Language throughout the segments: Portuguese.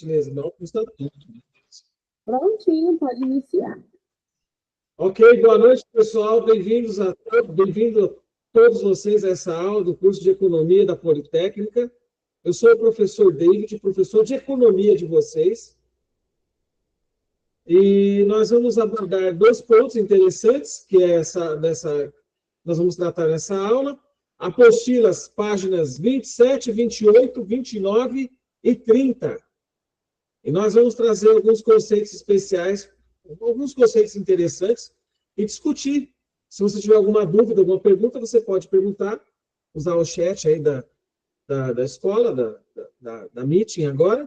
Beleza, não custa tudo. Prontinho, pode iniciar. Ok, boa noite, pessoal. Bem-vindos a todos vocês a essa aula do curso de Economia da Politécnica. Eu sou o professor David, professor de Economia de vocês. E nós vamos abordar dois pontos interessantes, que é nós vamos tratar nessa aula. Apostilas, páginas 27, 28, 29 e 30. E nós vamos trazer alguns conceitos especiais, alguns conceitos interessantes e discutir. Se você tiver alguma dúvida, alguma pergunta, você pode perguntar, usar o chat aí da escola, da meeting agora,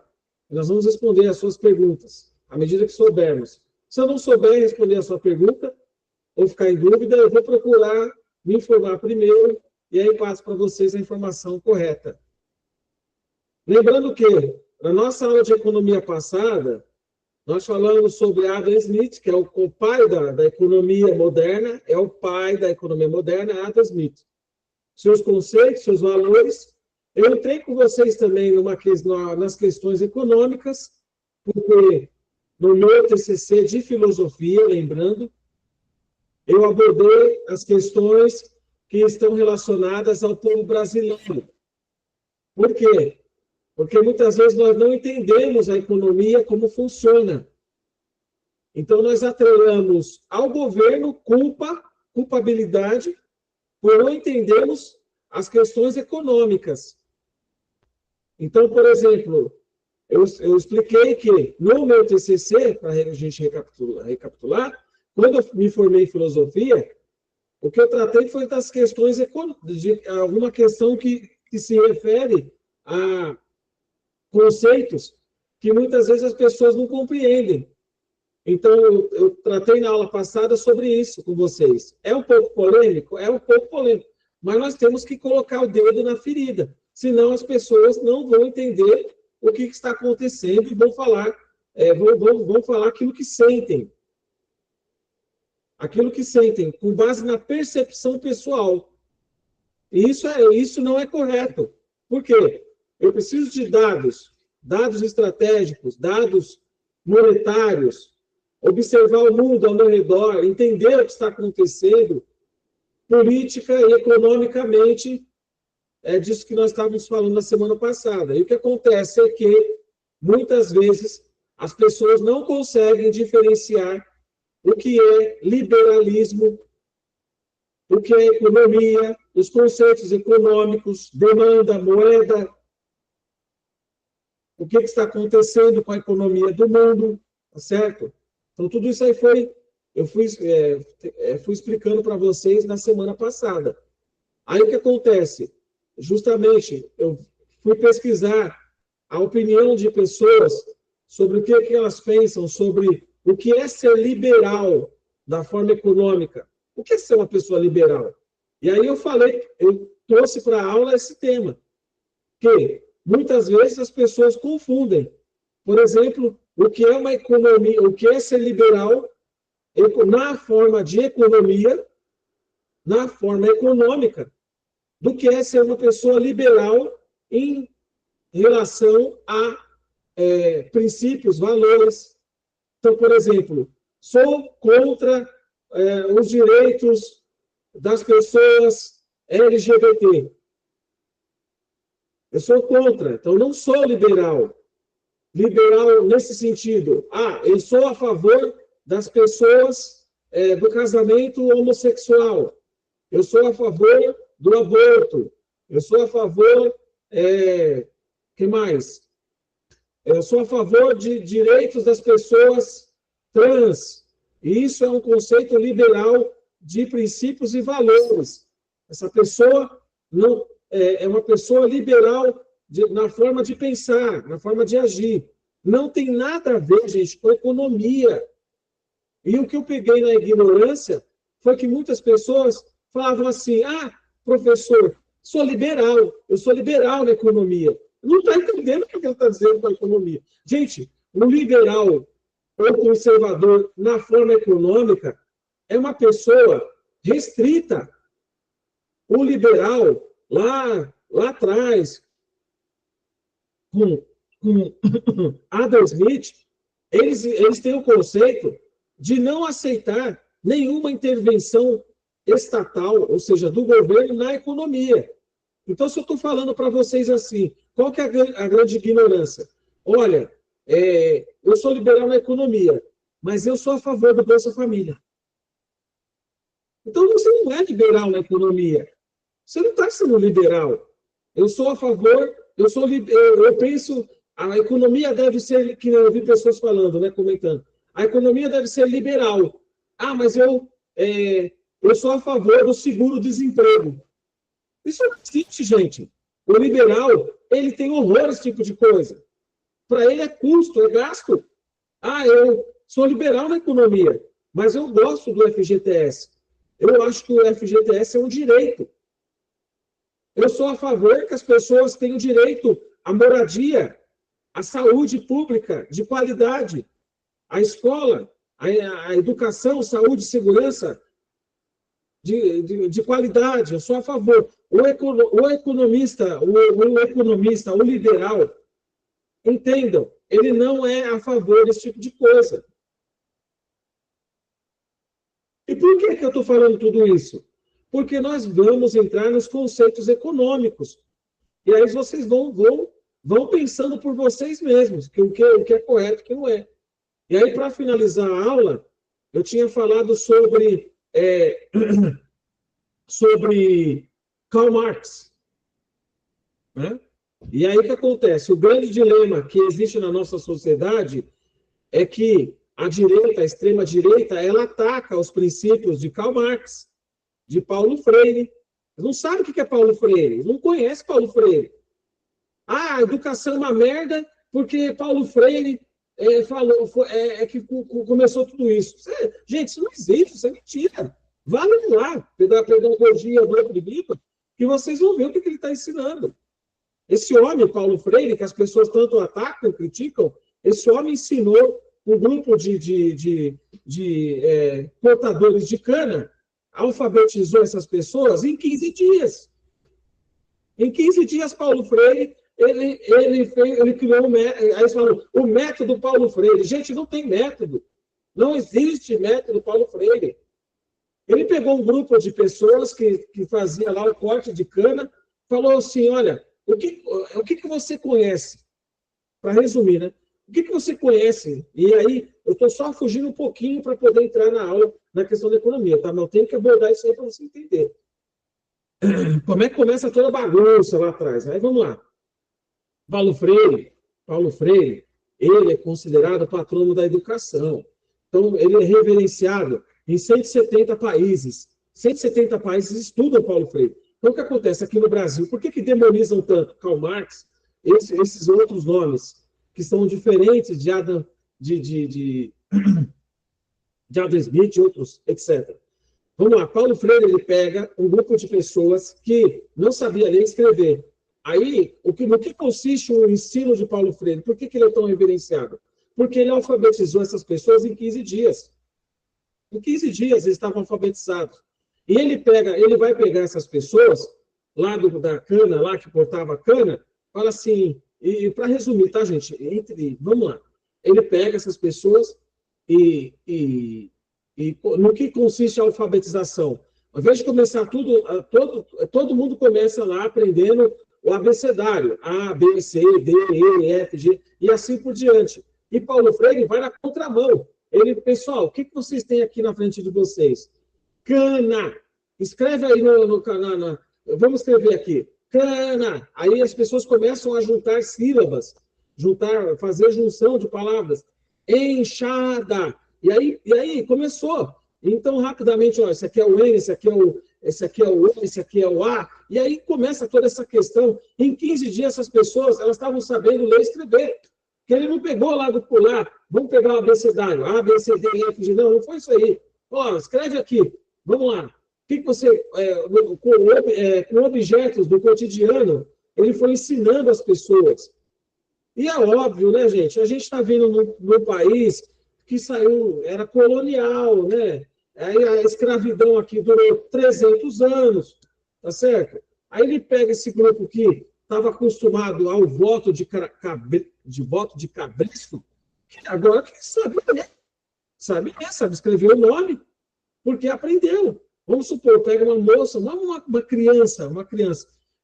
e nós vamos responder as suas perguntas, à medida que soubermos. Se eu não souber responder a sua pergunta, ou ficar em dúvida, eu vou procurar me informar primeiro, e aí passo para vocês a informação correta. Lembrando que, na nossa aula de economia passada, nós falamos sobre Adam Smith, que é o pai da economia moderna, Adam Smith. Seus conceitos, seus valores. Eu entrei com vocês também nas questões econômicas, porque no meu TCC de filosofia, lembrando, eu abordei as questões que estão relacionadas ao povo brasileiro. Por quê? Porque muitas vezes nós não entendemos a economia como funciona. Então, nós atrelamos ao governo culpabilidade, por não entendermos as questões econômicas. Então, por exemplo, eu expliquei que no meu TCC, para a gente recapitular, quando eu me formei em filosofia, o que eu tratei foi das questões de alguma questão que se refere a conceitos que muitas vezes as pessoas não compreendem. Então, eu tratei na aula passada sobre isso com vocês. É um pouco polêmico? É um pouco polêmico. Mas nós temos que colocar o dedo na ferida. Senão as pessoas não vão entender o que está acontecendo e vão falar aquilo que sentem. Aquilo que sentem, com base na percepção pessoal. E isso não é correto. Por quê? Eu preciso de dados estratégicos, dados monetários, observar o mundo ao meu redor, entender o que está acontecendo, política e economicamente, é disso que nós estávamos falando na semana passada. E o que acontece é que, muitas vezes, as pessoas não conseguem diferenciar o que é liberalismo, o que é economia, os conceitos econômicos, demanda, moeda, o que está acontecendo com a economia do mundo, tá certo? Então, tudo isso aí eu fui explicando para vocês na semana passada. Aí, o que acontece? Justamente, eu fui pesquisar a opinião de pessoas sobre o que elas pensam sobre o que é ser liberal da forma econômica. O que é ser uma pessoa liberal? E aí eu trouxe para a aula esse tema, que muitas vezes as pessoas confundem. Por exemplo, o que é uma economia, o que é ser liberal na forma de economia, na forma econômica, do que é ser uma pessoa liberal em relação a princípios, valores. Então, por exemplo, sou contra os direitos das pessoas LGBT. Eu sou contra, então não sou liberal. Liberal nesse sentido. Eu sou a favor das pessoas do casamento homossexual. Eu sou a favor do aborto. Eu sou a favor... que mais? Eu sou a favor de direitos das pessoas trans. E isso é um conceito liberal de princípios e valores. Essa pessoa não é uma pessoa liberal na forma de pensar, na forma de agir. Não tem nada a ver, gente, com economia. E o que eu peguei na ignorância foi que muitas pessoas falavam assim: professor, eu sou liberal na economia. Não está entendendo o que ele está dizendo com a economia. Gente, o liberal ou conservador na forma econômica é uma pessoa restrita. O liberal, lá atrás, com com Adam Smith, eles têm o conceito de não aceitar nenhuma intervenção estatal, ou seja, do governo, na economia. Então, se eu estou falando para vocês assim, qual que é a grande ignorância? Olha, eu sou liberal na economia, mas eu sou a favor do Bolsa Família. Então, você não é liberal na economia. Você não está sendo liberal. Eu sou a favor, eu penso, a economia deve ser, que eu vi pessoas falando, né, comentando, a economia deve ser liberal. Ah, mas eu sou a favor do seguro-desemprego. Isso não existe, gente. O liberal, ele tem horror a esse tipo de coisa. Para ele é custo, é gasto. Ah, eu sou liberal na economia, mas eu gosto do FGTS. Eu acho que o FGTS é um direito. Eu sou a favor que as pessoas tenham direito à moradia, à saúde pública de qualidade, à escola, à educação, saúde e segurança de qualidade. Eu sou a favor. O economista, o liberal, entendam, ele não é a favor desse tipo de coisa. E por que eu estou falando tudo isso? Porque nós vamos entrar nos conceitos econômicos. E aí vocês vão pensando por vocês mesmos, o que é correto e o que não é. E aí, para finalizar a aula, eu tinha falado sobre Karl Marx. Né? E aí o que acontece? O grande dilema que existe na nossa sociedade é que a direita, a extrema-direita, ela ataca os princípios de Karl Marx, de Paulo Freire. Não sabe o que é Paulo Freire, não conhece Paulo Freire. Ah, a educação é uma merda porque Paulo Freire falou, que começou tudo isso. Gente, isso não existe, isso é mentira. Vá lá, pedagogia do outro livro, que vocês vão ver o que ele está ensinando. Esse homem, Paulo Freire, que as pessoas tanto atacam, criticam, esse homem ensinou um grupo de portadores de cana, alfabetizou essas pessoas em 15 dias. Em 15 dias, Paulo Freire, ele criou aí falam, o método Paulo Freire. Gente, não tem método. Não existe método Paulo Freire. Ele pegou um grupo de pessoas que fazia lá o corte de cana, falou assim, olha, o que você conhece? Para resumir, né? O que você conhece? E aí, eu estou só fugindo um pouquinho para poder entrar na aula, na questão da economia, tá? Mas eu tenho que abordar isso aí para você entender. Como é que começa toda a bagunça lá atrás? Aí vamos lá. Paulo Freire, ele é considerado patrono da educação. Então, ele é reverenciado em 170 países. 170 países estudam Paulo Freire. Então, o que acontece aqui no Brasil? Por que demonizam tanto Karl Marx, esses outros nomes, que são diferentes de Adam Smith e outros, etc. Vamos lá, Paulo Freire, ele pega um grupo de pessoas que não sabia ler e escrever. Aí, no que consiste o ensino de Paulo Freire? Por que ele é tão reverenciado? Porque ele alfabetizou essas pessoas em 15 dias. Em 15 dias, eles estavam alfabetizados. E ele vai pegar essas pessoas, lá da cana, lá que portava cana, fala assim, e para resumir, tá, gente? Vamos lá. Ele pega essas pessoas e no que consiste a alfabetização? Ao invés de começar todo mundo começa lá aprendendo o abecedário, A, B, C, D, E, F, G, e assim por diante. E Paulo Freire vai na contramão. Pessoal, o que vocês têm aqui na frente de vocês? Cana. Escreve aí vamos escrever aqui. Cana. Aí as pessoas começam a juntar sílabas, fazer junção de palavras. Enxada. E aí começou. Então, rapidamente, ó, esse aqui é o N, esse aqui é o O, esse aqui é o A. E aí começa toda essa questão. Em 15 dias, essas pessoas elas estavam sabendo ler e escrever. Porque ele não pegou lá do pular, vamos pegar o abecedário, A, B, C, D, E, F, G. Não foi isso aí. Ó, escreve aqui. Vamos lá. O que você, com objetos do cotidiano, ele foi ensinando as pessoas. E é óbvio, né, gente? A gente está vindo num país que era colonial, né? Aí a escravidão aqui durou 300 anos, tá certo? Aí ele pega esse grupo que estava acostumado ao voto de voto de cabresto, que agora que sabe escrever o nome, porque aprendeu. Vamos supor, pega uma moça, uma criança,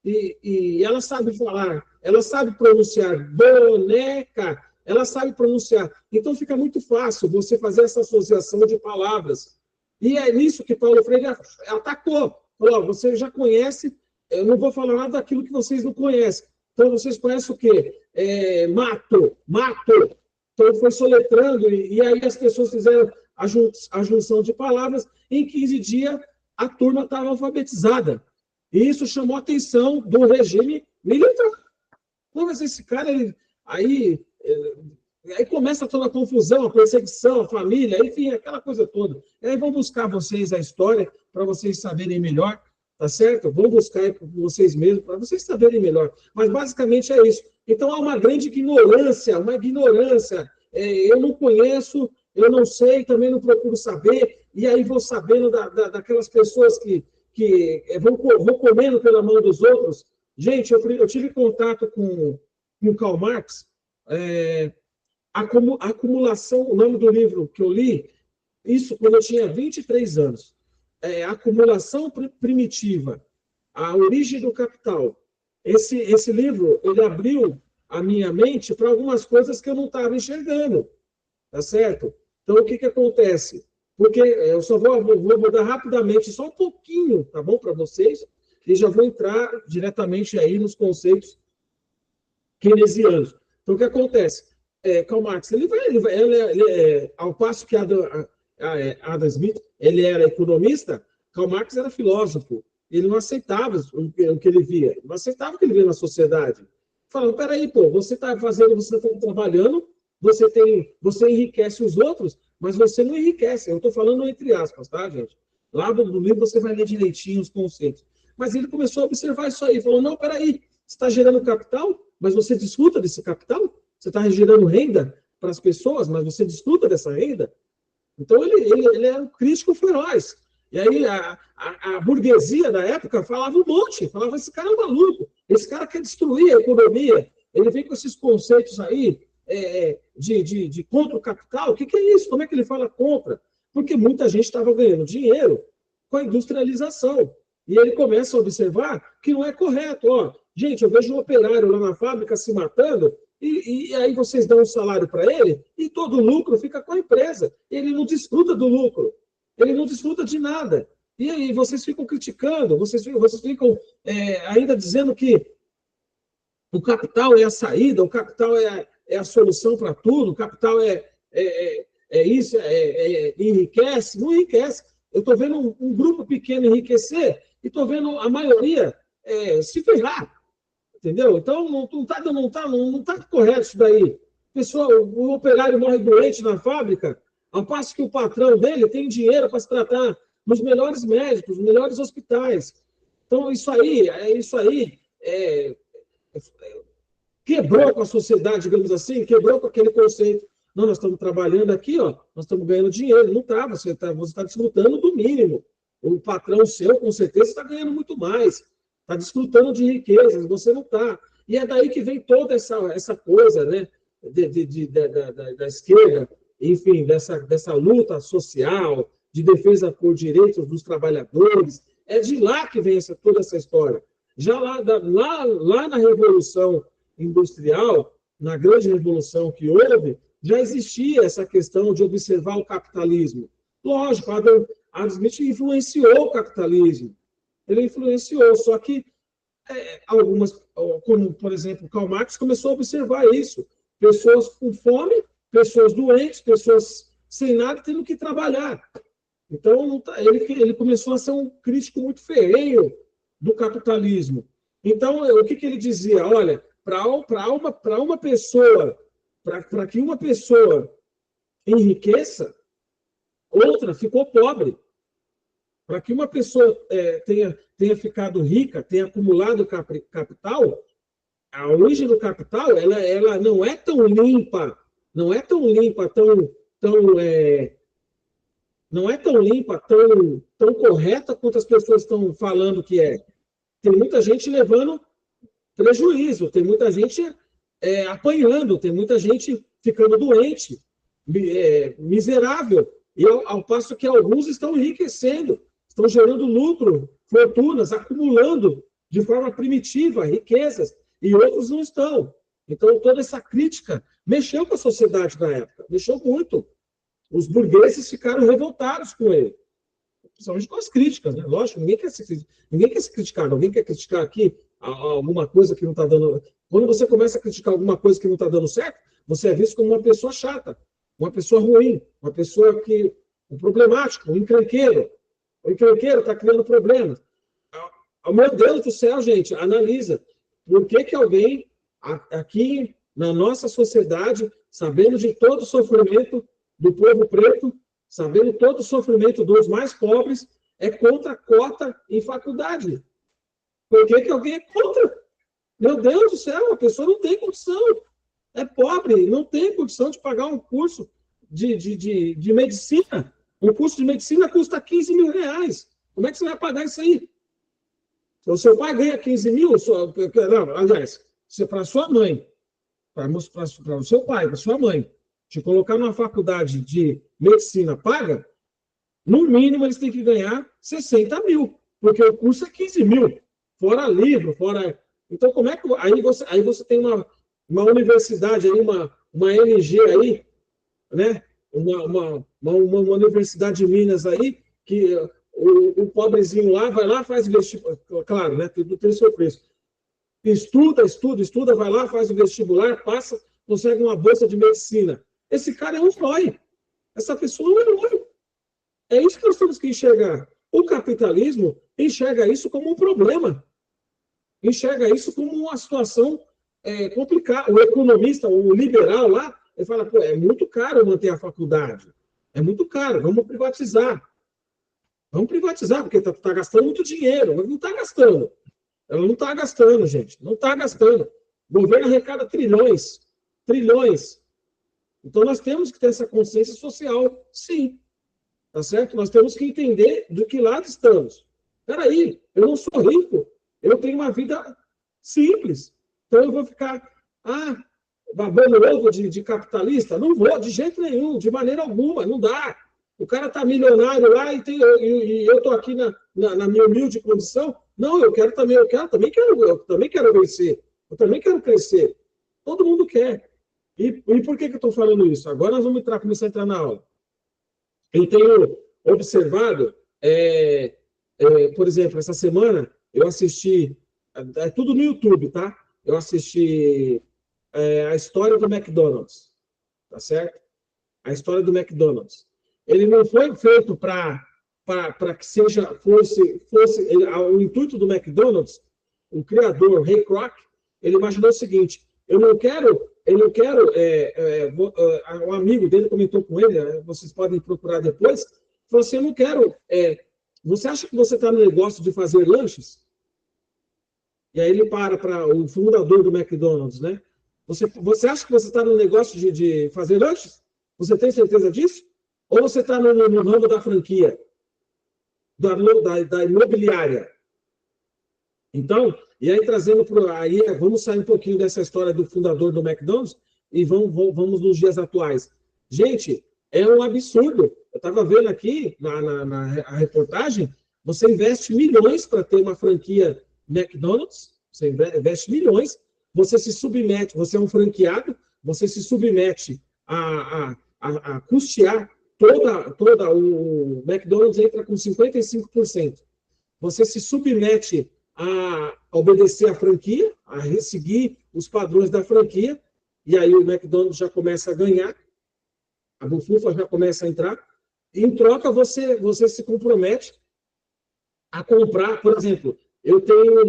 e ela sabe falar, ela sabe pronunciar boneca, ela sabe pronunciar. Então fica muito fácil você fazer essa associação de palavras. E é nisso que Paulo Freire atacou. Falou, você já conhece, eu não vou falar nada daquilo que vocês não conhecem. Então vocês conhecem o quê? Mato. Então foi soletrando, e aí as pessoas fizeram a junção de palavras. Em 15 dias, a turma estava alfabetizada. E isso chamou a atenção do regime militar. Pô, mas esse cara, aí começa toda a confusão, a perseguição, a família, enfim, aquela coisa toda. E aí vão buscar vocês a história para vocês saberem melhor, tá certo? Vão buscar aí vocês mesmos para vocês saberem melhor. Mas basicamente é isso. Então há uma grande ignorância, eu não conheço, eu não sei, também não procuro saber, e aí vou sabendo daquelas pessoas que vão comendo pela mão dos outros. Gente, eu tive contato com o Karl Marx, acumulação, o nome do livro que eu li, isso quando eu tinha 23 anos. Acumulação primitiva, a origem do capital. Esse livro, ele abriu a minha mente para algumas coisas que eu não estava enxergando, tá certo? Então, o que acontece? Porque eu só vou mudar rapidamente, só um pouquinho, tá bom, para vocês, e já vou entrar diretamente aí nos conceitos keynesianos. Então, o que acontece? Karl Marx, ele ao passo que Adam Smith, ele era economista, Karl Marx era filósofo. Ele não aceitava o que ele via, não aceitava o que ele via na sociedade. Falando, peraí, pô, você está trabalhando, você enriquece os outros, mas você não enriquece. Eu estou falando entre aspas, tá, gente? Lá do livro você vai ler direitinho os conceitos. Mas ele começou a observar isso aí, falou, não, peraí, você está gerando capital, mas você desfruta desse capital? Você está gerando renda para as pessoas, mas você desfruta dessa renda? Então, ele era um crítico feroz. E aí, a burguesia da época falava um monte, falava, esse cara é um maluco, esse cara quer destruir a economia, ele vem com esses conceitos aí de contra o capital, o que é isso? Como é que ele fala contra? Porque muita gente estava ganhando dinheiro com a industrialização. E ele começa a observar que não é correto. Ó, gente, eu vejo um operário lá na fábrica se matando, e aí vocês dão um salário para ele, e todo o lucro fica com a empresa. Ele não desfruta do lucro. Ele não desfruta de nada. E aí vocês ficam criticando, vocês ficam ainda dizendo que o capital é a saída, o capital é a solução para tudo, o capital isso, enriquece. Não enriquece. Eu estou vendo um grupo pequeno enriquecer e estou vendo a maioria se ferrar. Entendeu? Então, não tá correto isso daí. O operário morre doente na fábrica, ao passo que o patrão dele tem dinheiro para se tratar nos melhores médicos, nos melhores hospitais. Então, isso aí quebrou com a sociedade, digamos assim, quebrou com aquele conceito. Não, nós estamos trabalhando aqui, ó, nós estamos ganhando dinheiro. Não está, você está desfrutando do mínimo. O patrão seu, com certeza, está ganhando muito mais. Está desfrutando de riquezas, você não está. E é daí que vem toda essa coisa, né, da esquerda, enfim, dessa luta social, de defesa por direitos dos trabalhadores. É de lá que vem toda essa história. Já lá na Revolução Industrial, na grande revolução que houve, já existia essa questão de observar o capitalismo. Lógico, Adam Smith influenciou o capitalismo. Ele influenciou, só que algumas, como, por exemplo, Karl Marx começou a observar isso. Pessoas com fome, pessoas doentes, pessoas sem nada, tendo que trabalhar. Então, ele começou a ser um crítico muito ferrenho do capitalismo. Então, o que ele dizia? Olha, para uma pessoa, para que uma pessoa enriqueça, outra ficou pobre. Para que uma pessoa tenha ficado rica, tenha acumulado capital, a origem do capital ela não é tão limpa, não é tão correta quanto as pessoas estão falando que é. Tem muita gente levando prejuízo, tem muita gente apanhando, tem muita gente ficando doente, miserável, e ao passo que alguns estão enriquecendo, estão gerando lucro, fortunas, acumulando de forma primitiva riquezas, e outros não estão. Então, toda essa crítica mexeu com a sociedade na época, mexeu muito. Os burgueses ficaram revoltados com ele, principalmente com as críticas, né? Lógico, ninguém quer se criticar, alguém quer criticar aqui alguma coisa que não está dando... Quando você começa a criticar alguma coisa que não está dando certo, você é visto como uma pessoa chata, uma pessoa ruim, uma pessoa um problemático, um encrenqueiro. O encrenqueiro está criando problemas. Meu Deus do céu, gente, analisa. Por que alguém aqui na nossa sociedade, sabendo de todo o sofrimento do povo preto, sabendo todo o sofrimento dos mais pobres, é contra a cota em faculdade? Por que alguém é contra? Meu Deus do céu, a pessoa não tem condição. É pobre, não tem condição de pagar um curso de medicina. Um curso de medicina custa 15 mil reais. Como é que você vai pagar isso aí? O seu pai ganha 15 mil, não, aliás, para sua mãe, para o seu pai, para sua mãe, te colocar numa faculdade de medicina paga, no mínimo eles têm que ganhar 60 mil, porque o curso é 15 mil, fora livro, fora... Então, como é que... Aí você tem uma universidade aí, uma MG aí, né? Uma universidade de Minas aí, que o pobrezinho lá vai lá, faz vestibular, claro, né? Tudo tem o seu preço. Estuda, vai lá, faz o vestibular, passa, consegue uma bolsa de medicina. Esse cara é um herói. Essa pessoa é um herói. É isso que nós temos que enxergar. O capitalismo enxerga isso como um problema. Enxerga isso como uma situação complicada. O economista, o liberal lá, ele fala, pô, é muito caro manter a faculdade. É muito caro, vamos privatizar. Vamos privatizar, porque está gastando muito dinheiro. Mas não está gastando. Ela não está gastando, gente. Não está gastando. O governo arrecada trilhões. Trilhões. Então, nós temos que ter essa consciência social, sim. Tá certo? Nós temos que entender do que lado estamos. Espera aí, eu não sou rico. Eu tenho uma vida simples. Então, eu vou ficar babando ovo de capitalista? Não vou, de jeito nenhum, de maneira alguma. Não dá. O cara está milionário lá e eu estou aqui na minha humilde condição. Não, eu também quero vencer. Eu também quero crescer. Todo mundo quer. E por que eu estou falando isso? Agora nós vamos começar a entrar na aula. Eu tenho observado, por exemplo, essa semana eu assisti, é tudo no YouTube, tá? Eu assisti a história do McDonald's, tá certo? A história do McDonald's. Ele não foi feito para que fosse o intuito do McDonald's, o criador, Ray Kroc, ele imaginou o seguinte: um amigo dele comentou com ele, vocês podem procurar depois, falou assim, eu não quero, você acha que você está no negócio de fazer lanches? E aí ele para o fundador do McDonald's, né? Você acha que você está no negócio de fazer lanches? Você tem certeza disso? Ou você está no ramo da franquia, da imobiliária? Então, e aí trazendo vamos sair um pouquinho dessa história do fundador do McDonald's e vamos nos dias atuais. Gente, é um absurdo. Eu estava vendo aqui na reportagem, você investe milhões para ter uma franquia McDonald's, você investe milhões, você se submete, você é um franqueado, você se submete a custear toda o McDonald's entra com 55%. Você se submete a obedecer à franquia, a seguir os padrões da franquia, e aí o McDonald's já começa a ganhar, a bufufa já começa a entrar, e em troca você se compromete a comprar, por exemplo, eu tenho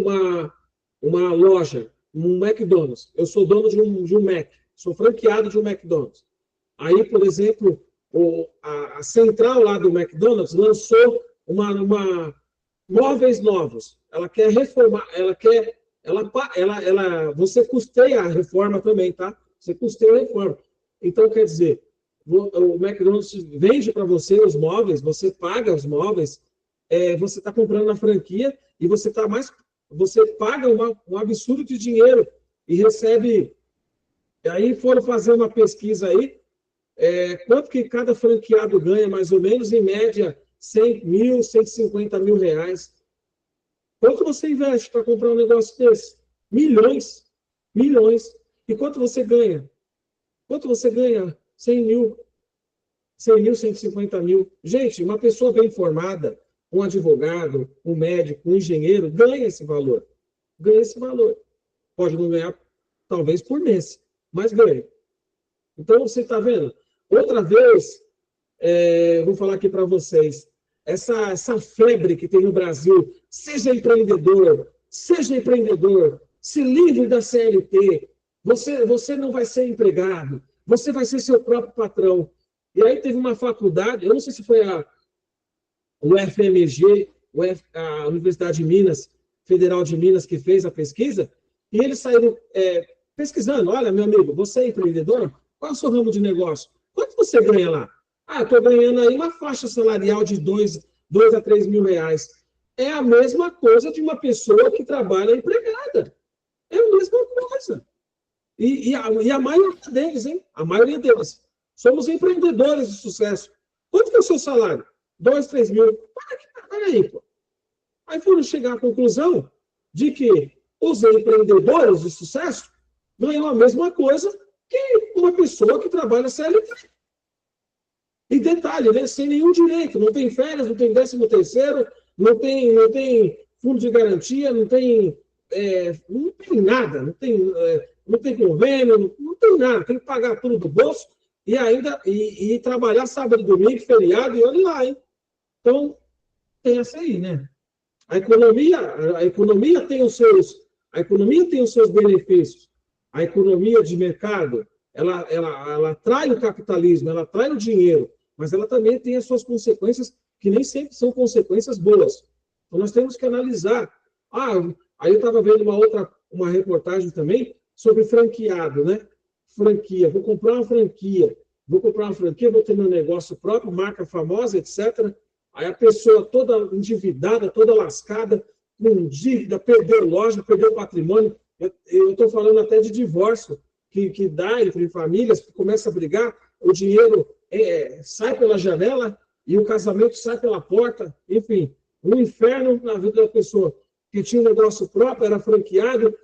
uma loja, um McDonald's, eu sou dono de um Mac, sou franqueado de um McDonald's. Aí, por exemplo, a central lá do McDonald's lançou móveis novos. Ela quer reformar, você custeia a reforma também, tá? Você custeia a reforma. Então, quer dizer, o McDonald's vende para você os móveis, você paga os móveis, você está comprando na franquia e você está mais você paga um absurdo de dinheiro e recebe. E aí foram fazer uma pesquisa aí, quanto que cada franqueado ganha, mais ou menos, em média, 100 mil, 150 mil reais. Quanto você investe para comprar um negócio desse? Milhões. Milhões. E quanto você ganha? Quanto você ganha? 100 mil. 100 mil, 150 mil. Gente, uma pessoa bem formada, um advogado, um médico, um engenheiro, ganha esse valor. Ganha esse valor. Pode não ganhar, talvez, por mês, mas ganha. Então, você está vendo? Outra vez, vou falar aqui para vocês, essa febre que tem no Brasil, seja empreendedor, se livre da CLT, você não vai ser empregado, você vai ser seu próprio patrão. E aí teve uma faculdade, eu não sei se foi o FMG, a Universidade de Minas, Federal de Minas, que fez a pesquisa, e eles saíram pesquisando, olha, meu amigo, você é empreendedor? Qual é o seu ramo de negócio? Quanto você ganha lá? Ah, estou ganhando aí uma faixa salarial de 2 a 3 mil reais. É a mesma coisa de uma pessoa que trabalha empregada. É a mesma coisa. E a maioria deles, hein? A maioria deles. Somos empreendedores de sucesso. Quanto que é o seu salário? 2, 3 mil. Para aí, pô. Aí foram chegar à conclusão de que os empreendedores de sucesso ganham a mesma coisa que uma pessoa que trabalha CLT. E detalhe, né? Sem nenhum direito. Não tem férias, não tem 13º, não tem fundo de garantia, não tem nada, não tem convênio, não tem nada. Tem que pagar tudo do bolso e ainda e trabalhar sábado, domingo, feriado, e olha lá, hein? Então, tem essa aí, né? A economia tem os seus benefícios. A economia de mercado, ela atrai o capitalismo, ela atrai o dinheiro, mas ela também tem as suas consequências, que nem sempre são consequências boas. Então, nós temos que analisar. Aí eu estava vendo uma reportagem também sobre franqueado, né? Franquia. Vou comprar uma franquia, vou ter meu negócio próprio, marca famosa, etc. Aí a pessoa toda endividada, toda lascada, com dívida, perdeu loja, perdeu patrimônio. Eu estou falando até de divórcio, que dá entre famílias, que começa a brigar, o dinheiro sai pela janela e o casamento sai pela porta. Enfim, um inferno na vida da pessoa que tinha um negócio próprio, era franqueado,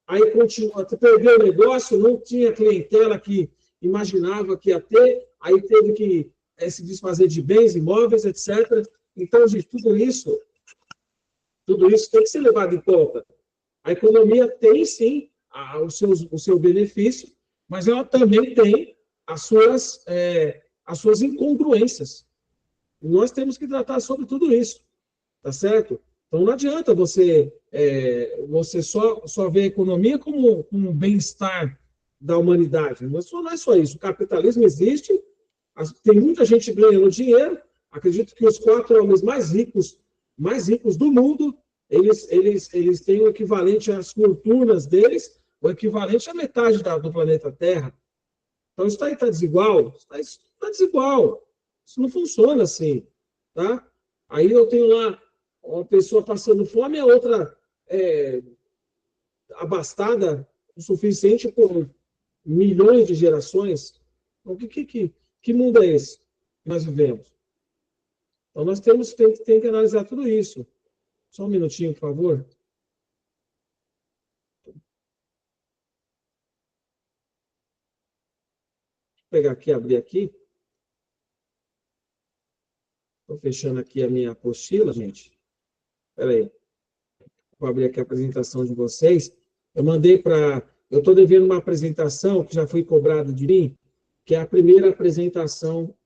aí continua, perdeu o negócio, não tinha clientela que imaginava que ia ter, aí teve que se desfazer de bens, imóveis, etc. Então, gente, tudo isso tem que ser levado em conta. A economia tem, sim, o seu benefício, mas ela também tem as suas incongruências. E nós temos que tratar sobre tudo isso, tá certo? Então, não adianta você só ver a economia como um bem-estar da humanidade. Não é só isso. O capitalismo existe, tem muita gente ganhando dinheiro. Acredito que os 4 homens mais ricos do mundo, eles têm o equivalente às fortunas deles, o equivalente à metade do planeta Terra. Então, isso está desigual? Está desigual. Isso não funciona assim. Tá? Aí eu tenho lá uma pessoa passando fome e a outra abastada o suficiente por milhões de gerações. Então, que mundo é esse que nós vivemos? Então, nós tem que analisar tudo isso. Só um minutinho, por favor. Vou pegar aqui, abrir aqui. Estou fechando aqui a minha apostila, gente. Espera aí. Vou abrir aqui a apresentação de vocês. Eu estou devendo uma apresentação que já foi cobrada de mim, que é a primeira apresentação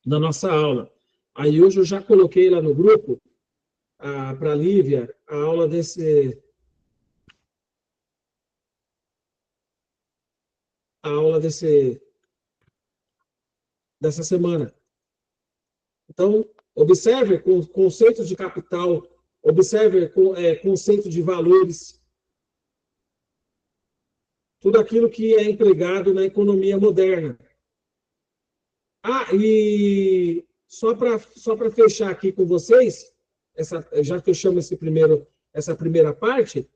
da nossa aula. Aí hoje eu já coloquei lá no grupo, para a Lívia, a aula dessa semana. Então, observe conceitos de capital, observe conceito de valores, tudo aquilo que é empregado na economia moderna. E só para fechar aqui com vocês, já fechamos esse primeiro essa primeira parte,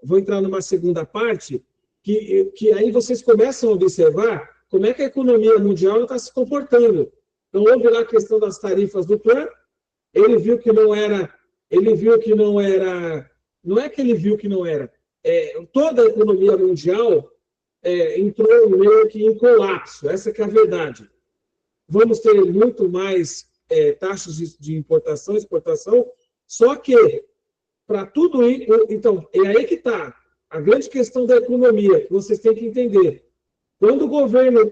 vou entrar numa segunda parte, que aí vocês começam a observar como é que a economia mundial está se comportando. Então, houve lá a questão das tarifas do Trump, ele viu que não era, não é que ele viu que não era, toda a economia mundial entrou meio que em colapso, essa que é a verdade. Vamos ter muito mais taxas de importação e exportação, só que, para tudo isso, então, é aí que está a grande questão da economia, que vocês têm que entender. Quando o governo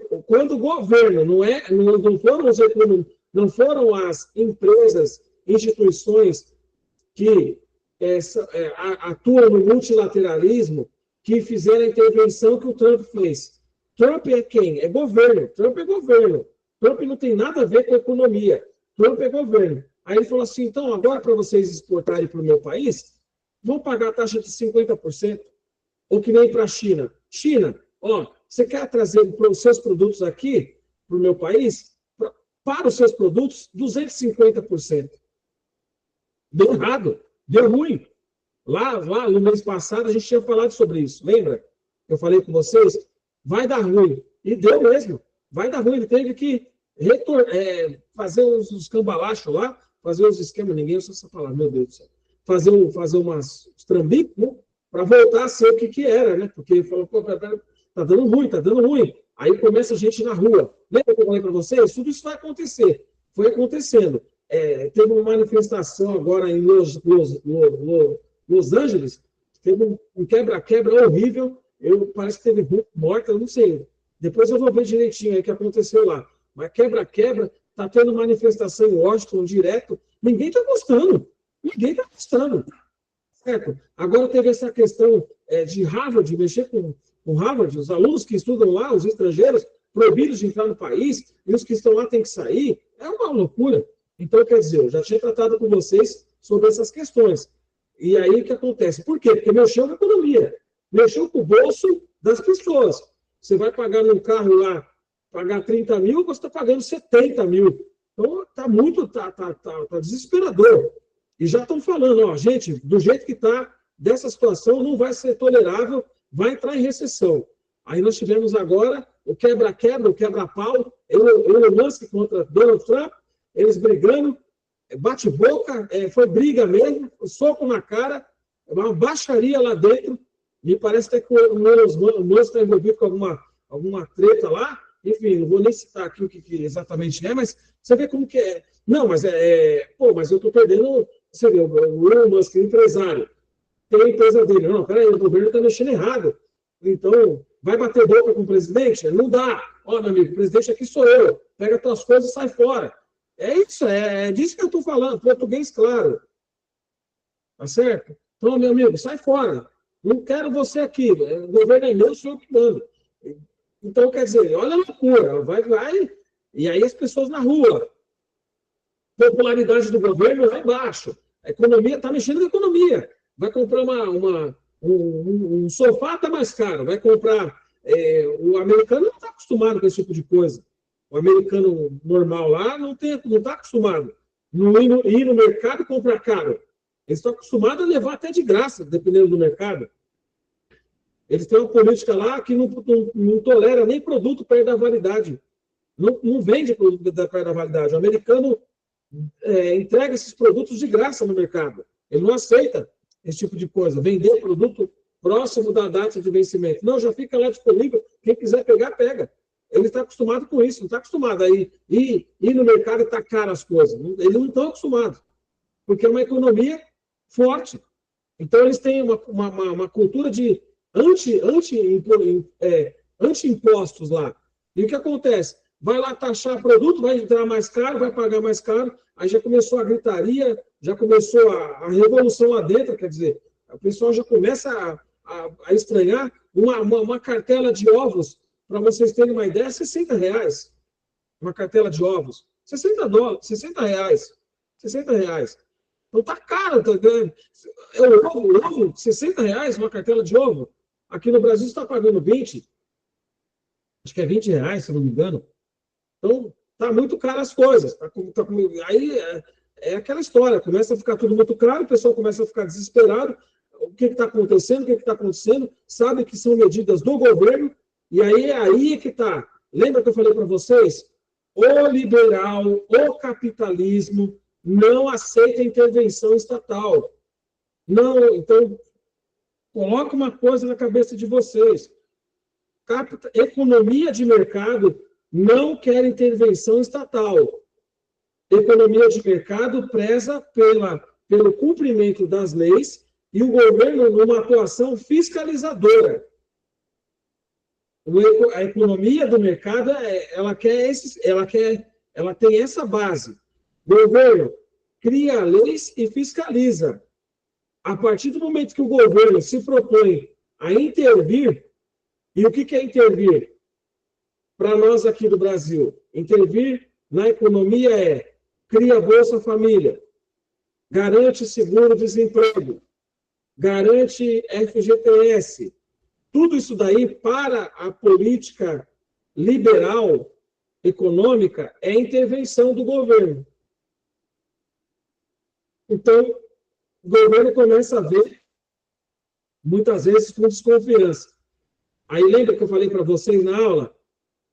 não foram as empresas, instituições que atuam no multilateralismo, que fizeram a intervenção que o Trump fez. Trump é quem? É governo. Trump é governo. Trump não tem nada a ver com a economia. Trump é governo. Aí ele falou assim, então, agora para vocês exportarem para o meu país, vão pagar a taxa de 50%. Ou que nem para a China. China, você quer trazer os seus produtos aqui para o meu país? Para os seus produtos, 250%. Deu errado. Deu ruim. Lá no mês passado, a gente tinha falado sobre isso. Lembra? Eu falei com vocês, vai dar ruim. E deu mesmo. Vai dar ruim. Ele teve que fazer os cambalachos lá, fazer os esquemas, ninguém usa essa palavra, meu Deus do céu. Fazer umas trambicos, né? Para voltar a ser o que era, né? Porque ele falou, pô, tá dando ruim, tá dando ruim. Aí começa a gente na rua. Lembra que eu falei para vocês? Tudo isso vai acontecer. Foi acontecendo. Teve uma manifestação agora em Los Angeles, teve um quebra-quebra horrível. Parece que teve morta, eu não sei. Depois eu vou ver direitinho aí o que aconteceu lá. Mas quebra-quebra, tá tendo manifestação em Washington direto. Ninguém está gostando. Ninguém está gostando. Certo? Agora teve essa questão de Harvard, de mexer com Harvard, os alunos que estudam lá, os estrangeiros, proibidos de entrar no país, e os que estão lá têm que sair. É uma loucura. Então, quer dizer, eu já tinha tratado com vocês sobre essas questões. E aí o que acontece? Por quê? Porque mexeu com a economia, mexeu com o bolso das pessoas. Você vai pagar num carro lá, pagar 30 mil, você está pagando 70 mil. Então, tá desesperador. E já estão falando, gente, do jeito que está, dessa situação não vai ser tolerável, vai entrar em recessão. Aí nós tivemos agora o quebra-quebra, o quebra-pau, Elon Musk contra Donald Trump, eles brigando, bate-boca, foi briga mesmo, soco na cara, uma baixaria lá dentro, me parece até que o Elon Musk está envolvido com alguma treta lá, enfim, não vou nem citar aqui o que exatamente é, mas você vê como que é. Não, mas mas eu estou perdendo. Você vê, o Elon Musk, empresário, tem a empresa dele. Não, peraí, o governo está mexendo errado. Então, vai bater boca com o presidente? Não dá. Meu amigo, o presidente aqui sou eu. Pega tuas coisas e sai fora. É isso, é disso que eu estou falando, português claro. Tá certo? Então, meu amigo, sai fora. Não quero você aqui. O governo é meu, sou eu que mando. Então, quer dizer, olha a loucura. Vai. E aí as pessoas na rua. Popularidade do governo lá embaixo. A economia está mexendo com a economia. Vai comprar um sofá, está mais caro. Vai comprar. O americano não está acostumado com esse tipo de coisa. O americano normal lá não está acostumado. Ir no mercado e comprar caro. Eles estão acostumados a levar até de graça, dependendo do mercado. Eles têm uma política lá que não tolera nem produto perto da validade. Não vende produto perto da validade. O americano entrega esses produtos de graça no mercado. Ele não aceita esse tipo de coisa. Vender produto próximo da data de vencimento. Não, já fica lá disponível. Quem quiser pegar, pega. Ele está acostumado com isso. Não está acostumado a ir no mercado e está caro as coisas. Eles não estão acostumados. Porque é uma economia forte. Então, eles têm uma cultura de anti-impostos lá. E o que acontece? Vai lá taxar produto, vai entrar mais caro, vai pagar mais caro, aí já começou a gritaria, já começou a revolução lá dentro, quer dizer, o pessoal já começa a estranhar uma cartela de ovos, para vocês terem uma ideia, R$60. Uma cartela de ovos. $60, R$60. R$60. Então tá caro, tá grande. O ovo, R$60, uma cartela de ovo. Aqui no Brasil está pagando 20. Acho que é R$20, se não me engano. Então, tá muito caro as coisas. Aí é aquela história, começa a ficar tudo muito claro, o pessoal começa a ficar desesperado, o que está acontecendo, o que está acontecendo, sabe que são medidas do governo, e aí é que está. Lembra que eu falei para vocês? O liberal, o capitalismo não aceita intervenção estatal. Não, então, coloca uma coisa na cabeça de vocês. Economia de mercado não quer intervenção estatal. Economia de mercado preza pelo cumprimento das leis e o governo numa atuação fiscalizadora. A economia do mercado, ela tem essa base. O governo cria leis e fiscaliza. A partir do momento que o governo se propõe a intervir, e o que é intervir? Para nós aqui do Brasil, intervir na economia cria Bolsa Família, garante seguro-desemprego, garante FGTS. Tudo isso daí, para a política liberal econômica, é intervenção do governo. Então, o governo começa a ver, muitas vezes, com desconfiança. Aí lembra que eu falei para vocês na aula?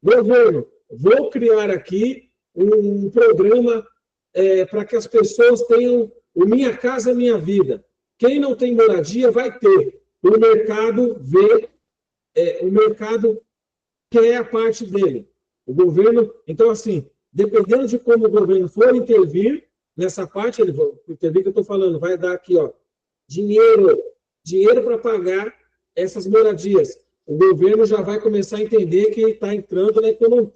Governo, vou criar aqui um programa para que as pessoas tenham o Minha Casa Minha Vida. Quem não tem moradia vai ter. O mercado vê, o mercado quer a parte dele. O governo, então assim, dependendo de como o governo for intervir nessa parte, intervir que eu estou falando, vai dar aqui, ó, dinheiro para pagar essas moradias. O governo já vai começar a entender que está entrando na economia,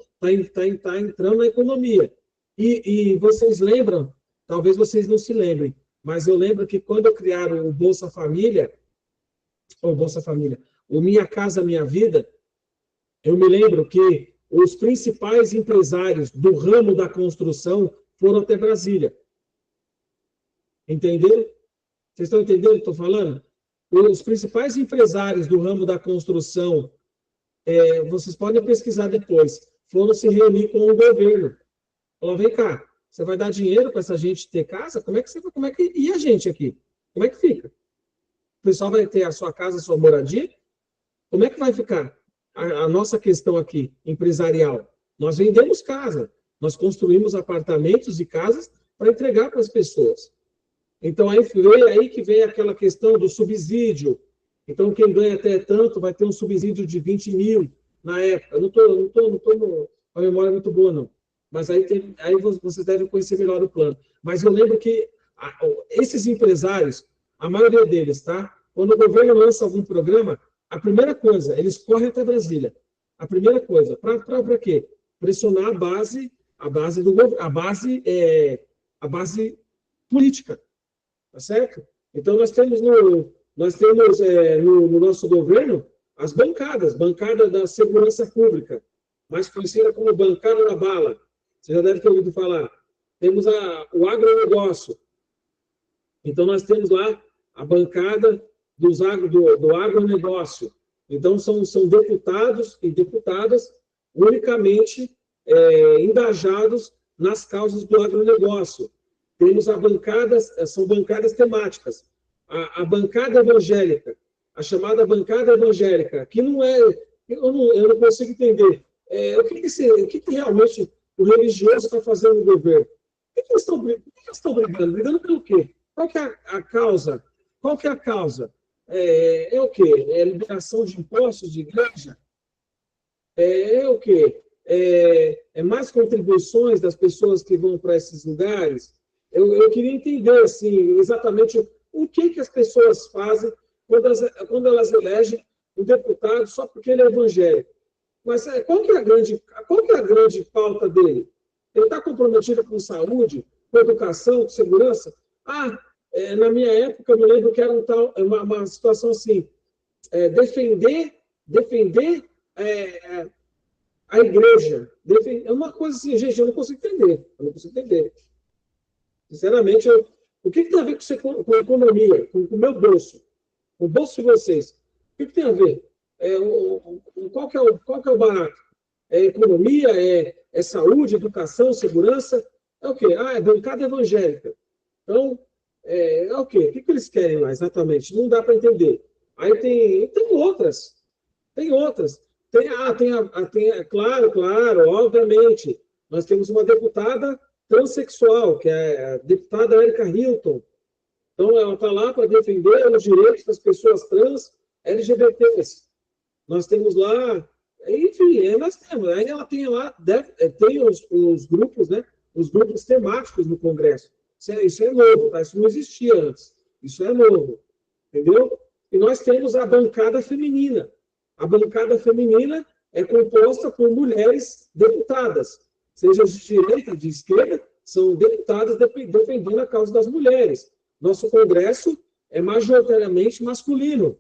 tá entrando na economia. E vocês lembram, talvez vocês não se lembrem, mas eu lembro que quando criaram o Bolsa Família, o Minha Casa Minha Vida, eu me lembro que os principais empresários do ramo da construção foram até Brasília. Entenderam? Vocês estão entendendo o que eu estou falando? Os principais empresários do ramo da construção, vocês podem pesquisar depois, foram se reunir com o governo. Falaram, vem cá, você vai dar dinheiro para essa gente ter casa? E a gente aqui? Como é que fica? O pessoal vai ter a sua casa, a sua moradia? Como é que vai ficar a nossa questão aqui, empresarial? Nós vendemos casa, nós construímos apartamentos e casas para entregar para as pessoas. Então, aí que vem aquela questão do subsídio. Então, quem ganha até tanto vai ter um subsídio de 20 mil na época. Eu não estou com a memória muito boa, não. Mas aí vocês devem conhecer melhor o plano. Mas eu lembro que esses empresários, a maioria deles, tá? Quando o governo lança algum programa, a primeira coisa, eles correm até Brasília. A primeira coisa, para quê? Pressionar a base do governo, a base política. Tá certo? Então, nós temos no nosso governo as bancada da segurança pública, mais conhecida como bancada da bala. Você já deve ter ouvido falar. Temos o agronegócio. Então, nós temos lá a bancada do agronegócio. Então, são deputados e deputadas unicamente engajados nas causas do agronegócio. Temos são bancadas temáticas. A bancada evangélica, a chamada bancada evangélica, que não é, eu não consigo entender. O que realmente o religioso está fazendo no governo? Por que eles estão brigando? Brigando pelo quê? Qual que é a causa? Qual que é a causa? É o quê? É liberação de impostos de igreja? É o quê? É mais contribuições das pessoas que vão para esses lugares? Eu queria entender, assim, exatamente o que as pessoas fazem quando elas elegem um deputado só porque ele é evangélico. Mas qual que é a grande pauta dele? Ele está comprometido com saúde, com educação, com segurança? Na minha época, eu me lembro que era uma situação assim, defender a igreja. É uma coisa assim, gente, eu não consigo entender. Sinceramente, o que tem a ver com a economia, com o meu bolso, o bolso de vocês? O que tem a ver? Qual que é o barato? É economia? É saúde, educação, segurança? É o quê? É bancada evangélica. Então, o quê? O que eles querem lá exatamente? Não dá para entender. Aí tem outras. Tem outras. Claro, obviamente. Nós temos uma deputada transexual, que é a deputada Erika Hilton. Então, ela está lá para defender os direitos das pessoas trans LGBTs. Nós temos lá, enfim, nós temos. Aí ela tem lá, tem os grupos, né? Os grupos temáticos no Congresso. Isso é novo, tá? Isso não existia antes. Isso é novo, entendeu? E nós temos a bancada feminina. A bancada feminina é composta por mulheres deputadas, seja de direita, de esquerda, são deputadas defendendo a causa das mulheres. Nosso Congresso é majoritariamente masculino.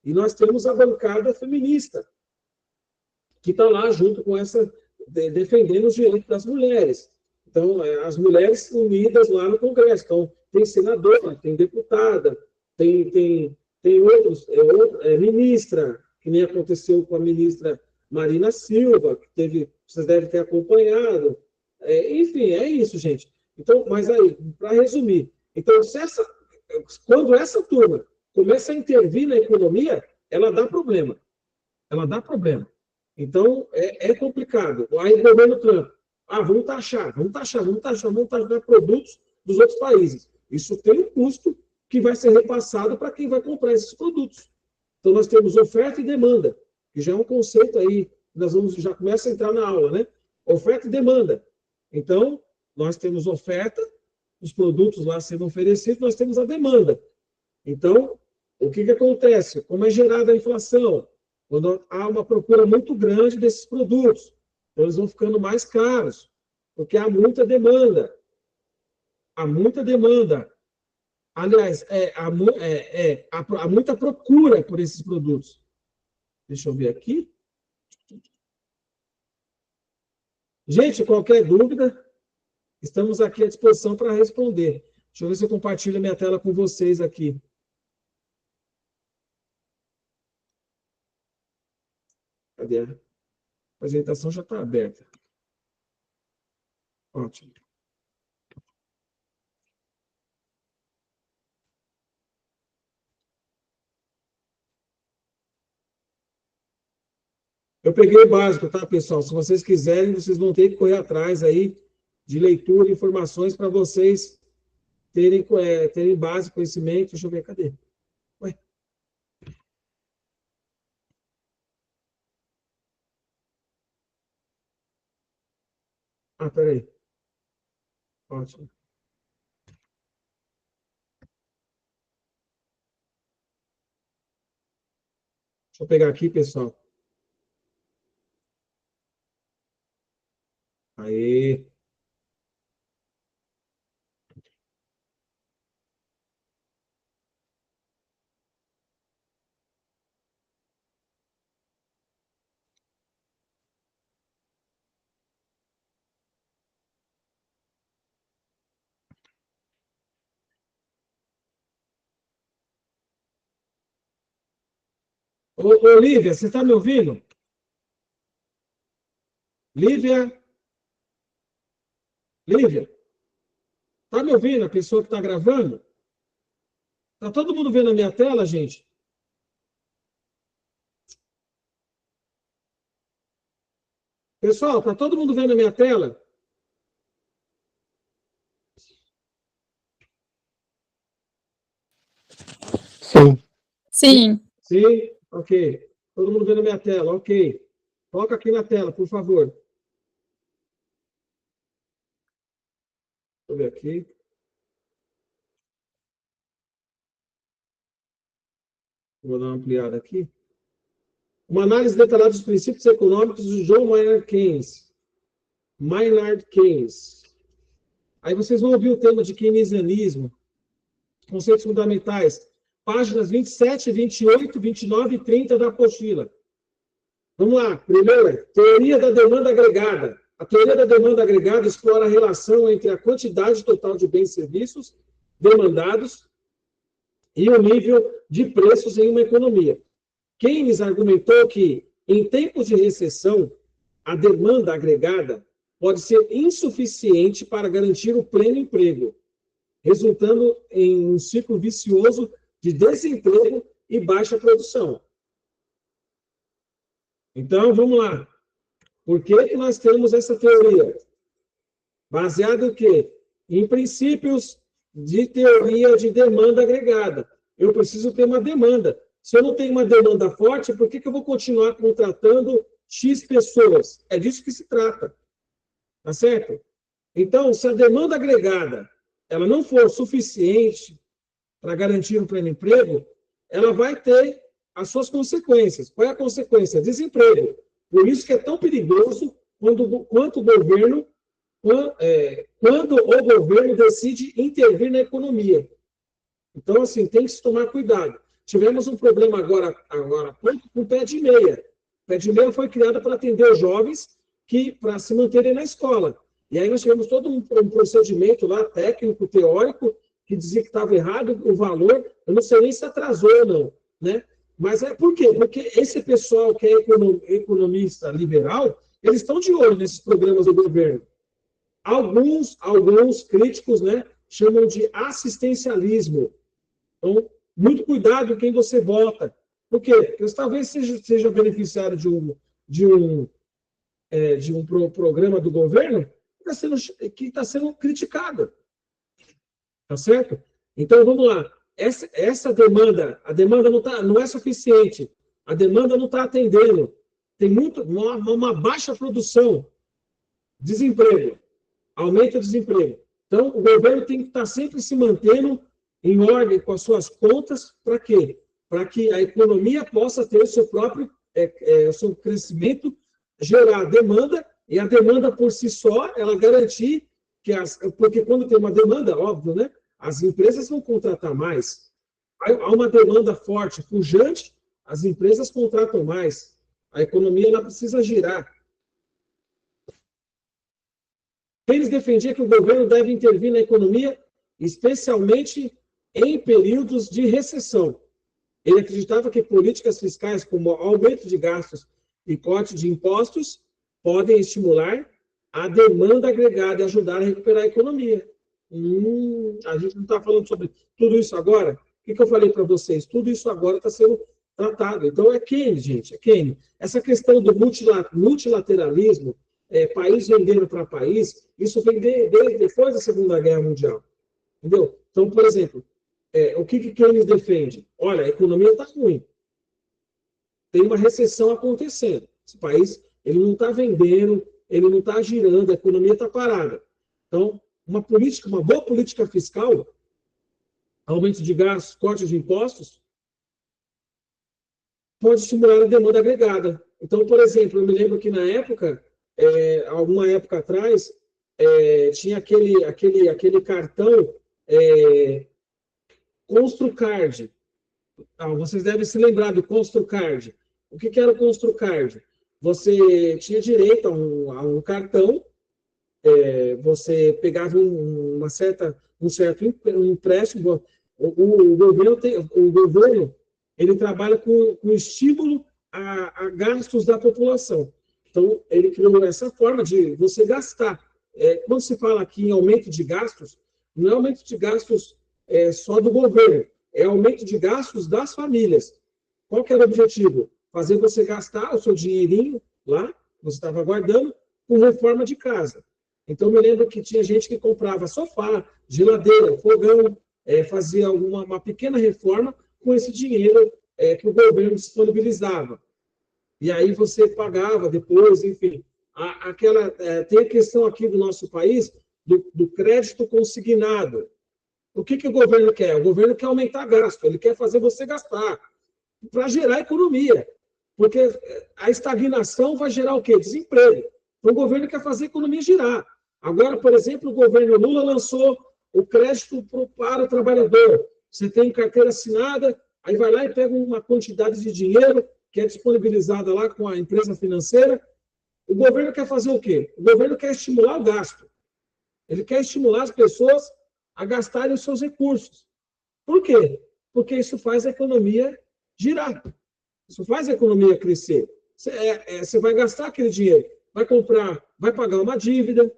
E nós temos a bancada feminista, que está lá junto com essa, defendendo os direitos das mulheres. Então, as mulheres unidas lá no Congresso. Então, tem senadora, tem deputada, tem outros, ministra, que nem aconteceu com a ministra Marina Silva, que vocês devem ter acompanhado. Enfim, é isso, gente. Então, mas aí, para resumir, então, quando essa turma começa a intervir na economia, ela dá problema. Ela dá problema. Então, é complicado. Aí o governo Trump, vamos taxar produtos dos outros países. Isso tem um custo que vai ser repassado para quem vai comprar esses produtos. Então, nós temos oferta e demanda, que já é um conceito aí, já começa a entrar na aula, né? Oferta e demanda. Então, nós temos oferta, os produtos lá sendo oferecidos, nós temos a demanda. Então, o que acontece? Como é gerada a inflação? Quando há uma procura muito grande desses produtos, então eles vão ficando mais caros, porque há muita demanda. Há muita demanda. Aliás, há muita procura por esses produtos. Deixa eu ver aqui. Gente, qualquer dúvida, estamos aqui à disposição para responder. Deixa eu ver se eu compartilho a minha tela com vocês aqui. Cadê? A apresentação já está aberta. Ótimo. Eu peguei o básico, tá, pessoal? Se vocês quiserem, vocês vão ter que correr atrás aí de leitura, informações para vocês terem base, conhecimento. Deixa eu ver, cadê? Ué? Peraí. Ótimo. Deixa eu pegar aqui, pessoal. Aí. Ô, Lívia, você está me ouvindo? Lívia? Lívia? Está me ouvindo? A pessoa que está gravando? Está todo mundo vendo a minha tela, gente? Pessoal, está todo mundo vendo a minha tela? Sim. Sim. Sim? Ok. Todo mundo vendo a minha tela, ok. Coloca aqui na tela, por favor. Deixa eu ver aqui. Vou dar uma ampliada aqui. Uma análise detalhada dos princípios econômicos de John Maynard Keynes. Maynard Keynes. Aí vocês vão ouvir o tema de keynesianismo, conceitos fundamentais, páginas 27, 28, 29 e 30 da apostila. Vamos lá. Primeiro, teoria da demanda agregada. A teoria da demanda agregada explora a relação entre a quantidade total de bens e serviços demandados e o nível de preços em uma economia. Keynes argumentou que, em tempos de recessão, a demanda agregada pode ser insuficiente para garantir o pleno emprego. resultando em um ciclo vicioso de desemprego e baixa produção. Então, vamos lá. Por que nós temos essa teoria? Baseado em quê? Em princípios de teoria de demanda agregada. Eu preciso ter uma demanda. Se eu não tenho uma demanda forte, por que eu vou continuar contratando X pessoas? É disso que se trata. Tá certo? Então, se a demanda agregada ela não for suficiente para garantir um pleno emprego, ela vai ter as suas consequências. Qual é a consequência? Desemprego. Por isso que é tão perigoso quando o governo decide intervir na economia. Então, assim, tem que se tomar cuidado. Tivemos um problema agora com o pé de meia. O pé de meia foi criado para atender os jovens para se manterem na escola. E aí nós tivemos todo um procedimento lá, técnico, teórico, que dizia que estava errado o valor. Eu não sei nem se atrasou ou não, né? Mas por quê? Porque esse pessoal que é economista liberal, eles estão de olho nesses programas do governo. Alguns críticos, né, chamam de assistencialismo. Então, muito cuidado com quem você vota. Por quê? Porque você talvez seja beneficiário de um programa do governo que está sendo criticado. Tá certo? Então, vamos lá. Essa demanda, a demanda não é suficiente. A demanda não está atendendo. Tem uma baixa produção. Desemprego. Aumenta o desemprego. Então, o governo tem que estar sempre se mantendo em ordem com as suas contas. Para quê? Para que a economia possa ter o seu próprio o seu crescimento, gerar demanda, e a demanda por si só, ela garantir porque quando tem uma demanda, óbvio, né? As empresas vão contratar mais. Há uma demanda forte, pujante, as empresas contratam mais. A economia ela precisa girar. Eles defendiam que o governo deve intervir na economia, especialmente em períodos de recessão. Ele acreditava que políticas fiscais, como aumento de gastos e corte de impostos, podem estimular a demanda agregada e ajudar a recuperar a economia. A gente não está falando sobre tudo isso agora. O que eu falei para vocês? Tudo isso agora está sendo tratado. Então, é Keynes, gente, é Keynes. Essa questão do multilateralismo, país vendendo para país, isso vem desde depois da Segunda Guerra Mundial. Entendeu? Então, por exemplo, o que Keynes defende? Olha, a economia está ruim. Tem uma recessão acontecendo. Esse país ele não está vendendo, ele não está girando, a economia está parada. Então, uma boa política fiscal, aumento de gastos, corte de impostos, pode estimular a demanda agregada. Então, por exemplo, eu me lembro que na época, alguma época atrás, tinha aquele cartão Construcard. Vocês devem se lembrar do Construcard. O que era o Construcard? Você tinha direito a um cartão, você pegava um certo empréstimo. O governo ele trabalha com estímulo a gastos da população. Então, ele criou essa forma de você gastar. Quando se fala aqui em aumento de gastos, não é aumento de gastos só do governo, é aumento de gastos das famílias. Qual que era o objetivo? Fazer você gastar o seu dinheirinho lá, que você estava guardando, com reforma de casa. Então, eu me lembro que tinha gente que comprava sofá, geladeira, fogão, fazia uma pequena reforma com esse dinheiro que o governo disponibilizava. E aí você pagava depois, enfim. Tem a questão aqui do nosso país do crédito consignado. O que o governo quer? O governo quer aumentar gasto, ele quer fazer você gastar para gerar economia. Porque a estagnação vai gerar o quê? Desemprego. Então, o governo quer fazer a economia girar. Agora, por exemplo, o governo Lula lançou o crédito para o trabalhador. Você tem carteira assinada, aí vai lá e pega uma quantidade de dinheiro que é disponibilizada lá com a empresa financeira. O governo quer fazer o quê? O governo quer estimular o gasto. Ele quer estimular as pessoas a gastarem os seus recursos. Por quê? Porque isso faz a economia girar. Isso faz a economia crescer. Você vai gastar aquele dinheiro, vai comprar, vai pagar uma dívida,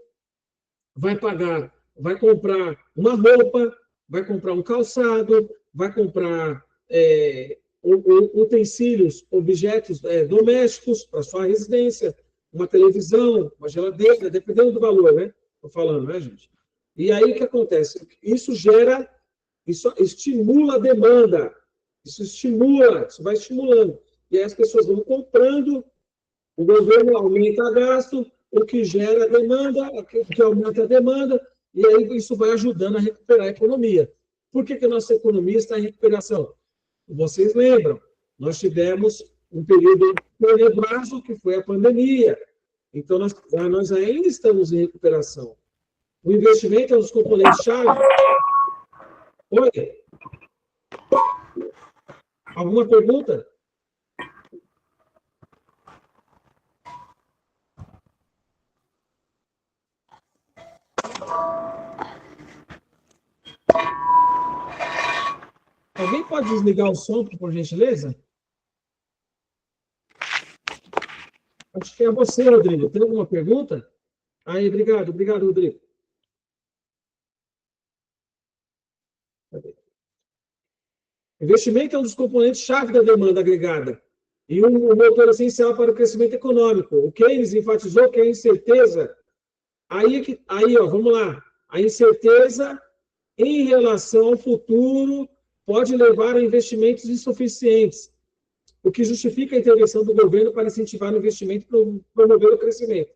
vai pagar vai comprar uma roupa, vai comprar um calçado, vai comprar utensílios, objetos domésticos para sua residência, uma televisão, uma geladeira, dependendo do valor, né? Estou falando, né, gente? E aí o que acontece? Isso estimula a demanda, isso vai estimulando. E aí as pessoas vão comprando, o governo aumenta gasto, o que gera demanda, o que aumenta a demanda, e aí isso vai ajudando a recuperar a economia. Por que a nossa economia está em recuperação? Vocês lembram, nós tivemos um período tenebroso que foi a pandemia. Então, nós ainda estamos em recuperação. O investimento é um dos componentes-chave. Oi? Alguma pergunta? Alguém pode desligar o som, por gentileza? Acho que é você, Rodrigo. Tem alguma pergunta? Aí, obrigado, Rodrigo. Investimento é um dos componentes-chave da demanda agregada e um motor essencial para o crescimento econômico. O Keynes enfatizou que a incerteza... vamos lá. A incerteza em relação ao futuro pode levar a investimentos insuficientes, o que justifica a intervenção do governo para incentivar o investimento e promover o crescimento.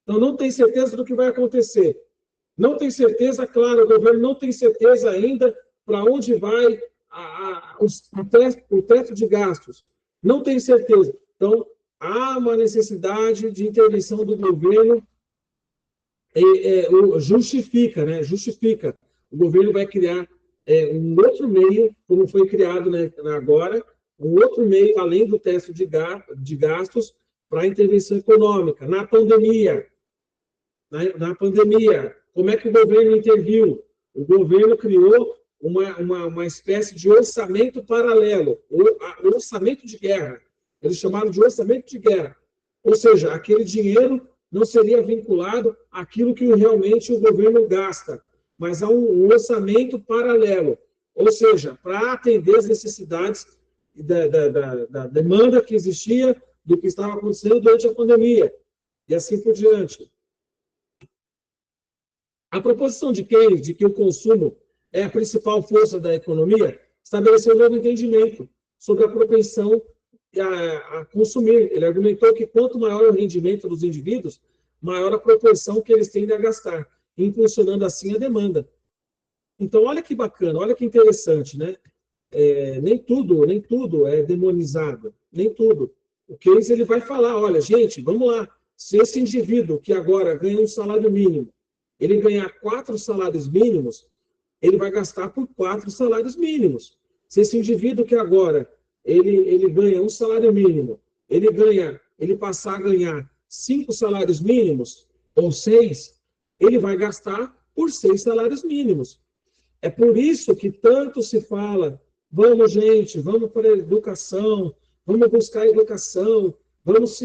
Então, não tem certeza do que vai acontecer. Não tem certeza, claro, o governo não tem certeza ainda para onde vai o teto de gastos. Não tem certeza. Então, há uma necessidade de intervenção do governo, justifica, né? Justifica. O governo vai criar um outro meio, como foi criado, né, agora, um outro meio, além do teto de gastos, para a intervenção econômica. Na pandemia, como é que o governo interviu? O governo criou uma espécie de orçamento paralelo, o orçamento de guerra. Eles chamaram de orçamento de guerra. Ou seja, aquele dinheiro não seria vinculado àquilo que realmente o governo gasta, mas a um orçamento paralelo. Ou seja, para atender as necessidades da demanda que existia, do que estava acontecendo durante a pandemia, e assim por diante. A proposição de Keynes de que o consumo é a principal força da economia estabeleceu um novo entendimento sobre a propensão a consumir. Ele argumentou que quanto maior o rendimento dos indivíduos, maior a proporção que eles tendem a gastar, impulsionando assim a demanda. Então, olha que bacana, olha que interessante, né? Nem tudo é demonizado, nem tudo. O Keynes ele vai falar, olha, gente, vamos lá, se esse indivíduo que agora ganha um salário mínimo, ele ganhar 4 salários mínimos, ele vai gastar por 4 salários mínimos. Se esse indivíduo que agora ele ganha um salário mínimo, ele passar a ganhar 5 salários mínimos, ou 6, ele vai gastar por 6 salários mínimos. É por isso que tanto se fala, vamos, gente, vamos para a educação, vamos buscar a educação, vamos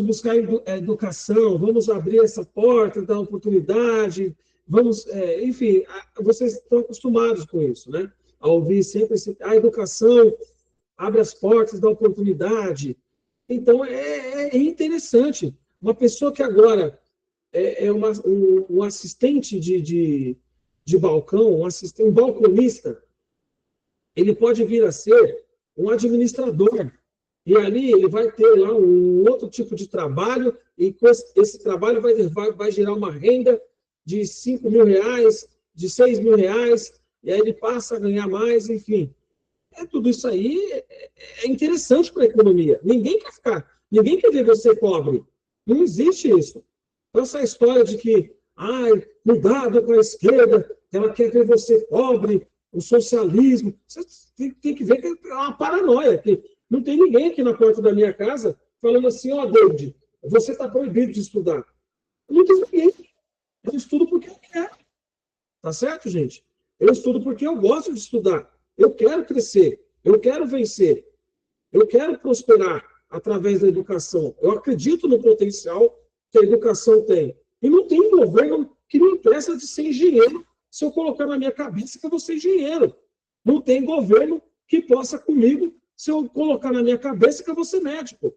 buscar a educação, vamos abrir essa porta da oportunidade, enfim, vocês estão acostumados com isso, né? A ouvir sempre a educação abre as portas da oportunidade. Então, é interessante. Uma pessoa que agora um assistente de balcão, um balconista, ele pode vir a ser um administrador. E ali ele vai ter lá um outro tipo de trabalho, e com esse trabalho vai gerar uma renda de R$5.000, de R$6.000, e aí ele passa a ganhar mais, enfim. Tudo isso aí é interessante para a economia. Ninguém quer ver você pobre. Não existe isso. Então, essa história de que, cuidado com a esquerda, ela quer ver você pobre, o socialismo, você tem que ver que é uma paranoia, que não tem ninguém aqui na porta da minha casa falando assim, David, você está proibido de estudar. Não tem ninguém. Eu estudo porque eu quero. Tá certo, gente? Eu estudo porque eu gosto de estudar. Eu quero crescer. Eu quero vencer. Eu quero prosperar através da educação. Eu acredito no potencial que a educação tem. E não tem governo que me impeça de ser engenheiro se eu colocar na minha cabeça que eu vou ser engenheiro. Não tem governo que possa comigo se eu colocar na minha cabeça que eu vou ser médico.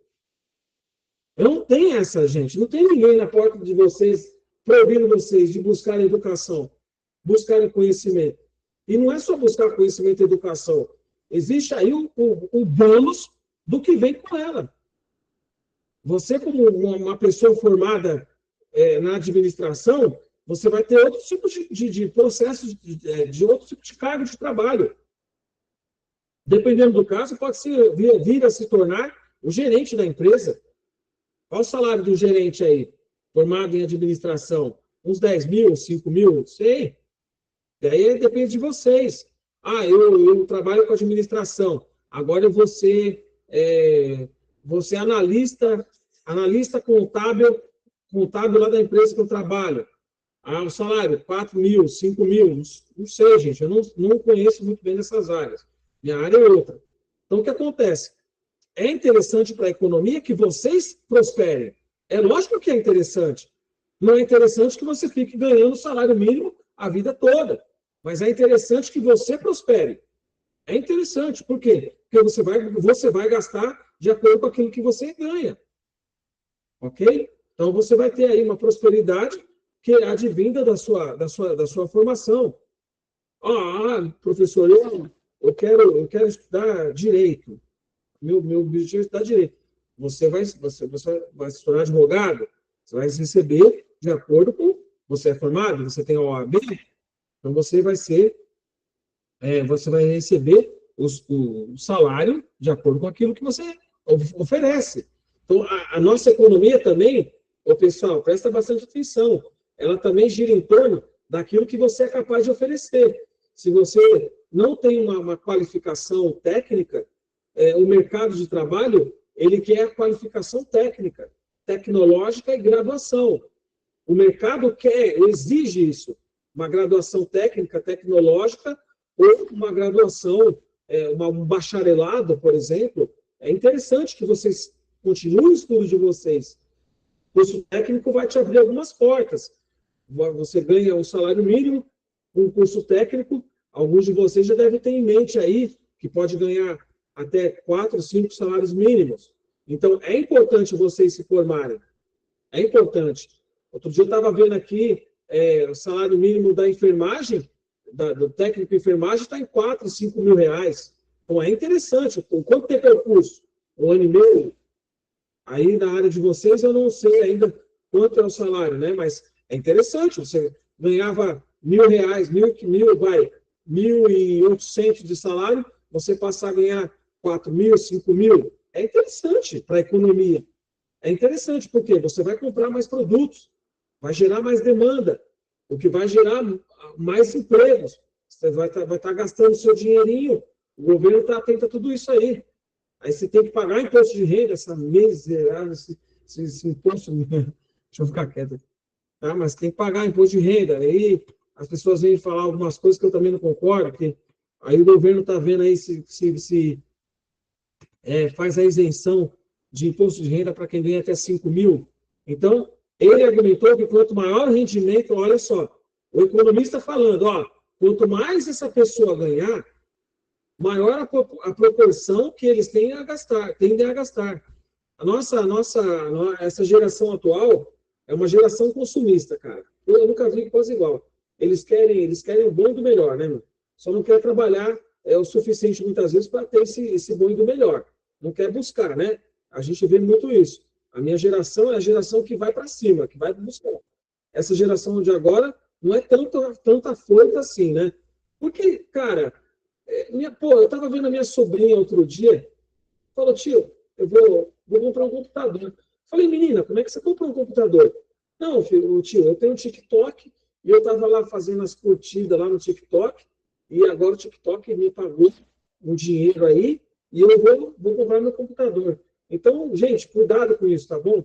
Eu não tenho essa, gente. Não tem ninguém na porta de vocês proibindo vocês de buscar educação, buscar conhecimento. E não é só buscar conhecimento e educação. Existe aí o bônus do que vem com ela. Você, como uma pessoa formada na administração, você vai ter outro tipo de processos, de outro tipo de cargo de trabalho. Dependendo do caso, pode vir a se tornar o gerente da empresa. Qual o salário do gerente aí, formado em administração? Uns 10 mil, 5 mil? Sei. E aí depende de vocês. Eu trabalho com administração. Agora eu vou ser analista contábil lá da empresa que eu trabalho. O salário, 4 mil, 5 mil, não sei, gente. Eu não conheço muito bem dessas áreas. Minha área é outra. Então, o que acontece? É interessante para a economia que vocês prosperem. É lógico que é interessante. Não é interessante que você fique ganhando salário mínimo a vida toda. Mas é interessante que você prospere. É interessante. Por quê? Porque você vai gastar de acordo com aquilo que você ganha. Ok? Então, você vai ter aí uma prosperidade que é advinda da sua formação. Professor, eu quero estudar direito. Meu objetivo é estudar direito. Você vai se tornar advogado, você vai receber de acordo com... Você é formado, você tem a OAB, então você vai receber o salário de acordo com aquilo que você oferece. Então, a nossa economia também, pessoal, presta bastante atenção, ela também gira em torno daquilo que você é capaz de oferecer. Se você não tem uma qualificação técnica, o mercado de trabalho, ele quer a qualificação técnica, tecnológica e graduação. O mercado exige isso, uma graduação técnica, tecnológica, ou uma graduação, um bacharelado, por exemplo. É interessante que vocês continuem o estudo de vocês. O curso técnico vai te abrir algumas portas. Você ganha um salário mínimo, um curso técnico, alguns de vocês já devem ter em mente aí que pode ganhar até 4, 5 salários mínimos. Então, é importante vocês se formarem. É importante. Outro dia eu estava vendo aqui, o salário mínimo da enfermagem, do técnico de enfermagem, está em 4, 5 mil reais. Então, é interessante. Quanto tempo é o curso? 1 ano e meio? Aí, na área de vocês, eu não sei ainda quanto é o salário, né? Mas é interessante. Você ganhava R$1.000, 1.800 de salário, você passar a ganhar 4 mil, 5 mil. É interessante para a economia. É interessante porque você vai comprar mais produtos, vai gerar mais demanda, o que vai gerar mais empregos. Você vai estar gastando seu dinheirinho. O governo está atento a tudo isso aí. Aí você tem que pagar imposto de renda, essa miserável, esse imposto. Deixa eu ficar quieto. Tá? Mas tem que pagar imposto de renda. Aí as pessoas vêm falar algumas coisas que eu também não concordo, que aí o governo está vendo aí se faz a isenção de imposto de renda para quem ganha até 5 mil. Então, ele argumentou que quanto maior o rendimento, olha só, o economista falando, quanto mais essa pessoa ganhar, maior a proporção que eles tendem a gastar. Essa geração atual é uma geração consumista, cara. Eu nunca vi coisa igual. Eles querem o bom e do melhor, né, meu? Só não quer trabalhar o suficiente muitas vezes para ter esse bom e do melhor. Não quer buscar, né? A gente vê muito isso. A minha geração é a geração que vai para cima, que vai buscar. Essa geração de agora não é tanta força assim, né? Porque, cara, eu estava vendo a minha sobrinha outro dia, falou, tio, eu vou comprar um computador. Falei, menina, como é que você comprou um computador? Não, filho, tio, eu tenho um TikTok e eu estava lá fazendo as curtidas lá no TikTok e agora o TikTok me pagou um dinheiro aí e eu vou comprar meu computador. Então, gente, cuidado com isso, tá bom?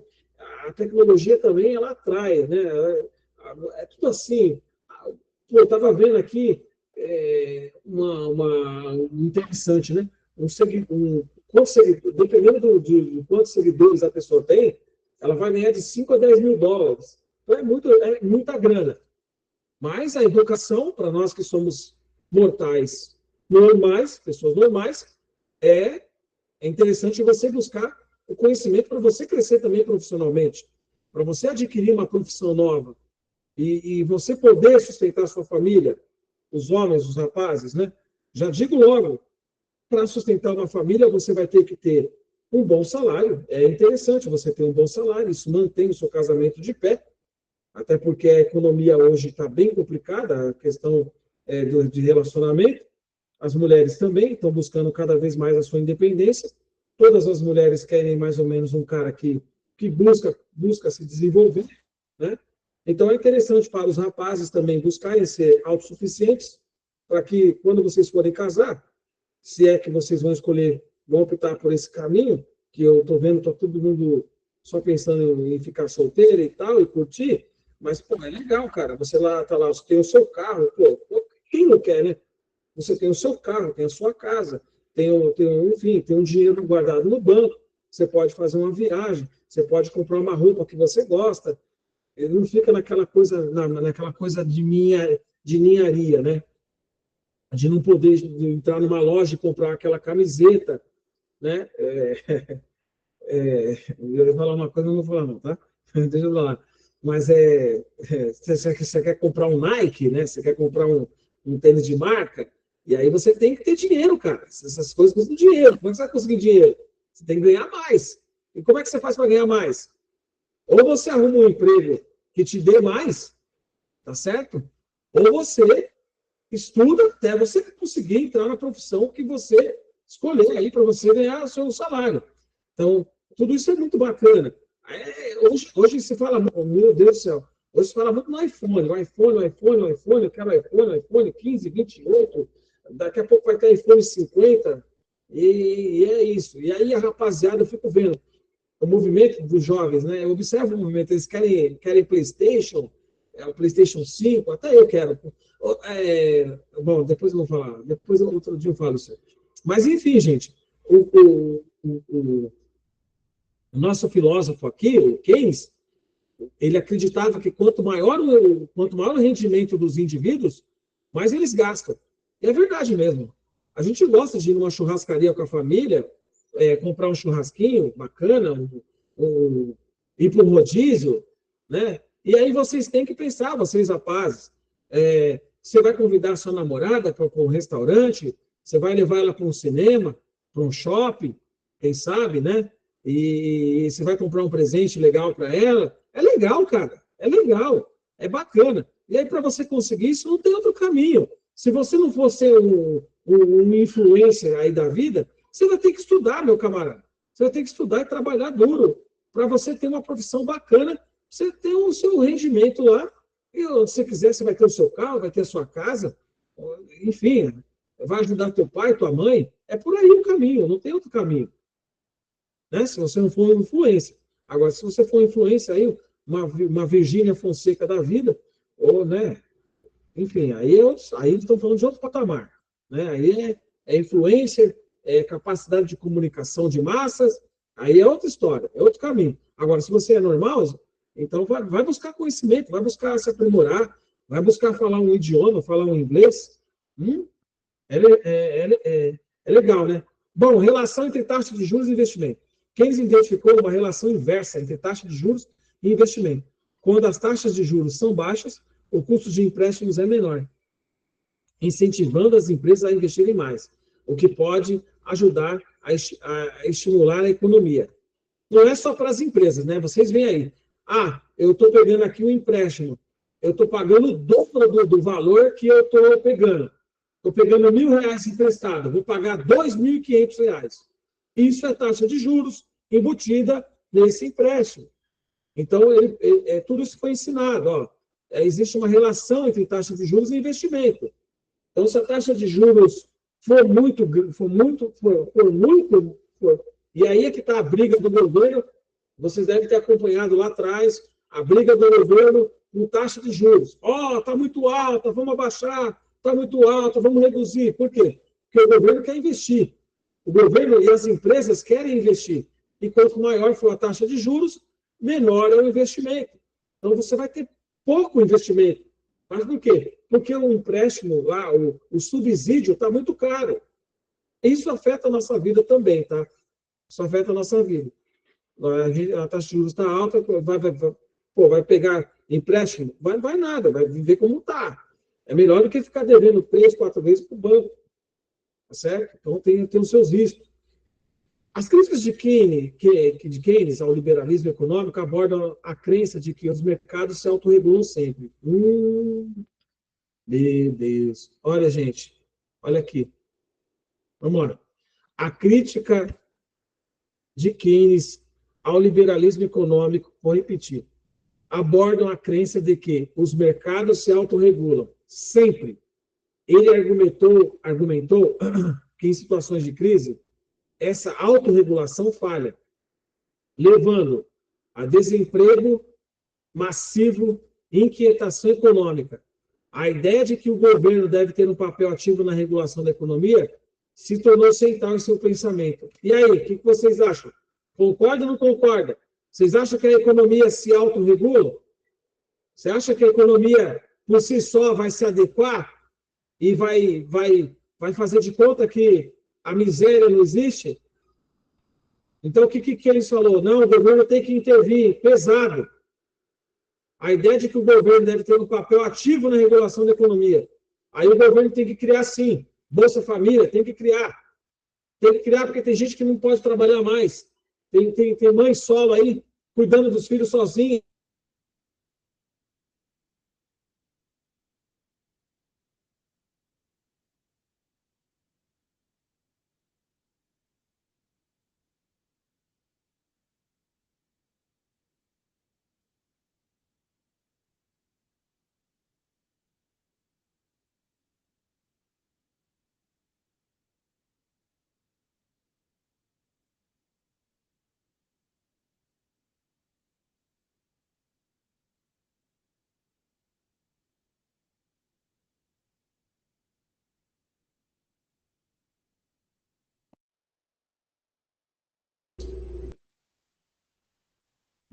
A tecnologia também, ela atrai, né? É tudo assim. Eu estava vendo aqui uma interessante, né? Dependendo de quantos seguidores a pessoa tem, ela vai ganhar de 5 a 10 mil dólares. Então, é muita grana. Mas a educação, para nós que somos mortais normais, pessoas normais, é interessante você buscar o conhecimento para você crescer também profissionalmente, para você adquirir uma profissão nova e você poder sustentar a sua família, os homens, os rapazes, né? Já digo logo, para sustentar uma família, você vai ter que ter um bom salário. É interessante você ter um bom salário, isso mantém o seu casamento de pé, até porque a economia hoje está bem complicada, a questão de relacionamento. As mulheres também estão buscando cada vez mais a sua independência. Todas as mulheres querem mais ou menos um cara que busca se desenvolver, né? Então, é interessante para os rapazes também buscarem ser autossuficientes, para que, quando vocês forem casar, se é que vocês vão escolher, vão optar por esse caminho, que eu estou vendo, está todo mundo só pensando em ficar solteiro e tal, e curtir, mas, pô, é legal, cara. Você lá, tá lá, você tem o seu carro, pô, quem não quer, né? Você tem o seu carro, tem a sua casa, enfim, tem um dinheiro guardado no banco, você pode fazer uma viagem, você pode comprar uma roupa que você gosta, ele não fica naquela coisa de ninharia, né? De não poder entrar numa loja e comprar aquela camiseta, né? Eu ia falar uma coisa, eu não vou falar não, tá? Deixa eu falar. Mas você quer comprar um Nike, né? Você quer comprar um tênis de marca, e aí você tem que ter dinheiro, cara. Essas coisas custam dinheiro. Como é que você vai conseguir dinheiro? Você tem que ganhar mais. E como é que você faz para ganhar mais? Ou você arruma um emprego que te dê mais, tá certo? Ou você estuda até você conseguir entrar na profissão que você escolher aí para você ganhar o seu salário. Então, tudo isso é muito bacana. Hoje se fala, meu Deus do céu, hoje se fala muito no iPhone, eu quero iPhone 15, 28, daqui a pouco vai ter iPhone 50, e é isso. E aí a rapaziada, eu fico vendo o movimento dos jovens, né? Eu observo o movimento, eles querem PlayStation, o PlayStation 5, até eu quero. Bom, depois eu vou falar, outro dia eu falo isso. Mas, enfim, gente, o nosso filósofo aqui, o Keynes, ele acreditava que quanto maior o rendimento dos indivíduos, mais eles gastam. E é verdade mesmo. A gente gosta de ir numa churrascaria com a família, comprar um churrasquinho bacana, ir para um rodízio, né? E aí vocês têm que pensar, vocês rapazes, você vai convidar a sua namorada para um restaurante, você vai levar ela para um cinema, para um shopping, quem sabe, né? E você vai comprar um presente legal para ela. É legal, cara. É legal. É bacana. E aí, para você conseguir isso, não tem outro caminho. Se você não for ser um influencer aí da vida, você vai ter que estudar, meu camarada. Você vai ter que estudar e trabalhar duro para você ter uma profissão bacana, você ter o seu rendimento lá. E se você quiser, você vai ter o seu carro, vai ter a sua casa. Enfim, vai ajudar teu pai, tua mãe. É por aí o caminho, não tem outro caminho. Né? Se você não for influência. Agora, se você for influência aí, uma Virgínia Fonseca da vida, ou, né? Enfim, aí estão falando de outro patamar. Né? Aí é influência, é capacidade de comunicação de massas, aí é outra história, é outro caminho. Agora, se você é normal, então vai buscar conhecimento, vai buscar se aprimorar, vai buscar falar um idioma, falar um inglês. É legal, né? Bom, relação entre taxa de juros e investimento. Keynes identificou uma relação inversa entre taxa de juros e investimento. Quando as taxas de juros são baixas, o custo de empréstimos é menor, incentivando as empresas a investirem mais, o que pode ajudar a estimular a economia. Não é só para as empresas, né? Vocês veem aí. Eu estou pegando aqui um empréstimo. Eu estou pagando o dobro do valor que eu estou pegando. Estou pegando R$1.000 emprestado. Vou pagar R$2.500. Isso é taxa de juros embutida nesse empréstimo. Então, tudo isso foi ensinado. Ó. Existe uma relação entre taxa de juros e investimento. Então, se a taxa de juros for muito, e aí é que está a briga do governo, vocês devem ter acompanhado lá atrás a briga do governo com taxa de juros. Está muito alta, vamos abaixar, está muito alta, vamos reduzir. Por quê? Porque o governo quer investir. O governo e as empresas querem investir. E quanto maior for a taxa de juros, menor é o investimento. Então, você vai ter pouco investimento. Mas por quê? Porque o empréstimo lá, o subsídio está muito caro. Isso afeta a nossa vida também, tá? Isso afeta a nossa vida. A taxa de juros está alta, vai pegar empréstimo? Vai nada, vai viver como está. É melhor do que ficar devendo 3, 4 vezes para o banco. Tá certo? Então, tem os seus riscos. As críticas de Keynes ao liberalismo econômico abordam a crença de que os mercados se autorregulam sempre. Meu Deus. Olha, gente, olha aqui. Vamos lá. A crítica de Keynes ao liberalismo econômico, vou repetir, abordam a crença de que os mercados se autorregulam sempre. Ele argumentou que em situações de crise, essa autorregulação falha, levando a desemprego massivo e inquietação econômica. A ideia de que o governo deve ter um papel ativo na regulação da economia se tornou central em seu pensamento. E aí, o que vocês acham? Concorda ou não concorda? Vocês acham que a economia se autorregula? Você acha que a economia, por si só, vai se adequar e vai fazer de conta que a miséria não existe? Então, o que eles falou? Não, o governo tem que intervir, pesado. A ideia de que o governo deve ter um papel ativo na regulação da economia. Aí o governo tem que criar, sim. Bolsa Família, tem que criar. Tem que criar porque tem gente que não pode trabalhar mais. Tem mãe solo aí, cuidando dos filhos sozinha.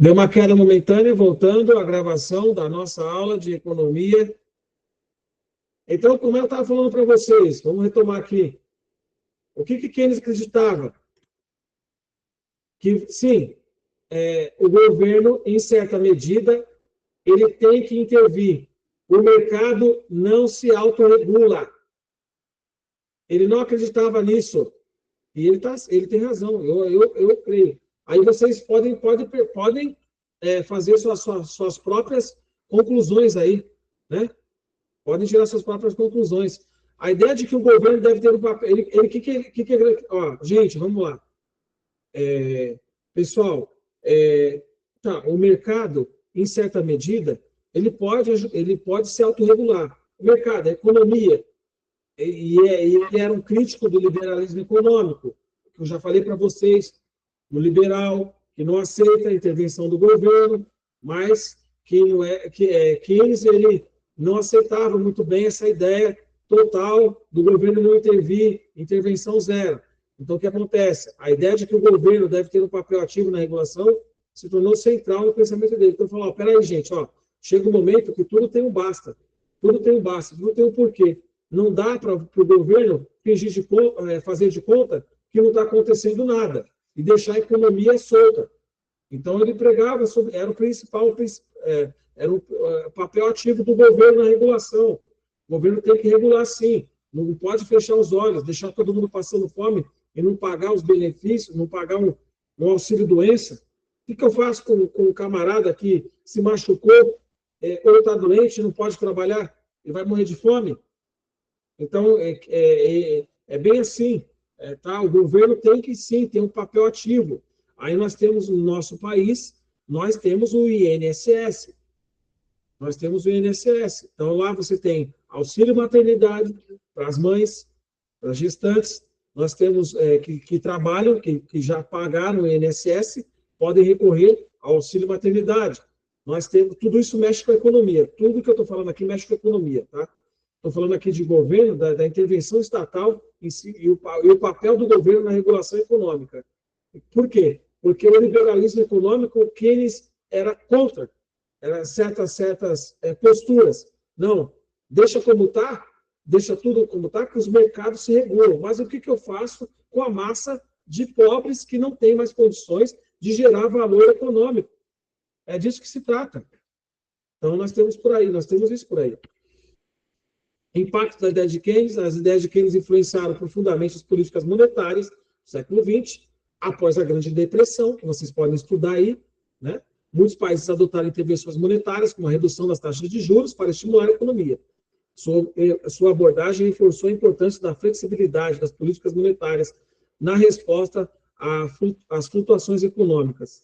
Deu uma queda momentânea, voltando à gravação da nossa aula de economia. Então, como eu estava falando para vocês, vamos retomar aqui. O que Keynes acreditava? Que, sim, o governo, em certa medida, ele tem que intervir. O mercado não se autorregula. Ele não acreditava nisso. E ele tem razão, eu creio. Aí vocês podem fazer suas próprias conclusões aí, né? Podem tirar suas próprias conclusões. A ideia de que o governo deve ter um papel... gente, vamos lá. Pessoal, o mercado, em certa medida, ele pode se autorregular. O mercado, a economia, ele era um crítico do liberalismo econômico, que eu já falei para vocês, do liberal, que não aceita a intervenção do governo, mas Keynes ele não aceitava muito bem essa ideia total do governo não intervir, intervenção zero. Então, o que acontece? A ideia de que o governo deve ter um papel ativo na regulação se tornou central no pensamento dele. Então, falou, peraí, gente, chega um momento que tudo tem um basta, tudo tem um porquê. Não dá para o governo fazer de conta que não está acontecendo nada e deixar a economia solta. Então, ele pregava sobre, era o papel ativo do governo na regulação. O governo tem que regular, sim. Não pode fechar os olhos, deixar todo mundo passando fome e não pagar os benefícios, não pagar um auxílio-doença. O que eu faço com um camarada que se machucou ou está doente, não pode trabalhar, ele vai morrer de fome? Então, é bem assim. Tá? O governo tem que, sim, ter um papel ativo. Aí nós temos no nosso país, nós temos o INSS. Nós temos o INSS. Então, lá você tem auxílio maternidade para as mães, para as gestantes. Nós temos que trabalham, que já pagaram o INSS, podem recorrer ao auxílio maternidade. Nós temos, tudo isso mexe com a economia. Tudo que eu estou falando aqui mexe com a economia, tá? Estou falando aqui de governo, da intervenção estatal em si, e o papel do governo na regulação econômica. Por quê? Porque o liberalismo econômico, Keynes era contra. certas posturas. Não, deixa como está, deixa tudo como está, que os mercados se regulam. Mas o que eu faço com a massa de pobres que não tem mais condições de gerar valor econômico? É disso que se trata. Então, nós temos isso por aí. Impacto da ideia de Keynes. As ideias de Keynes influenciaram profundamente as políticas monetárias do século XX, após a Grande Depressão, que vocês podem estudar aí, né? Muitos países adotaram intervenções monetárias, como a redução das taxas de juros, para estimular a economia. Sua abordagem reforçou a importância da flexibilidade das políticas monetárias na resposta às flutuações econômicas.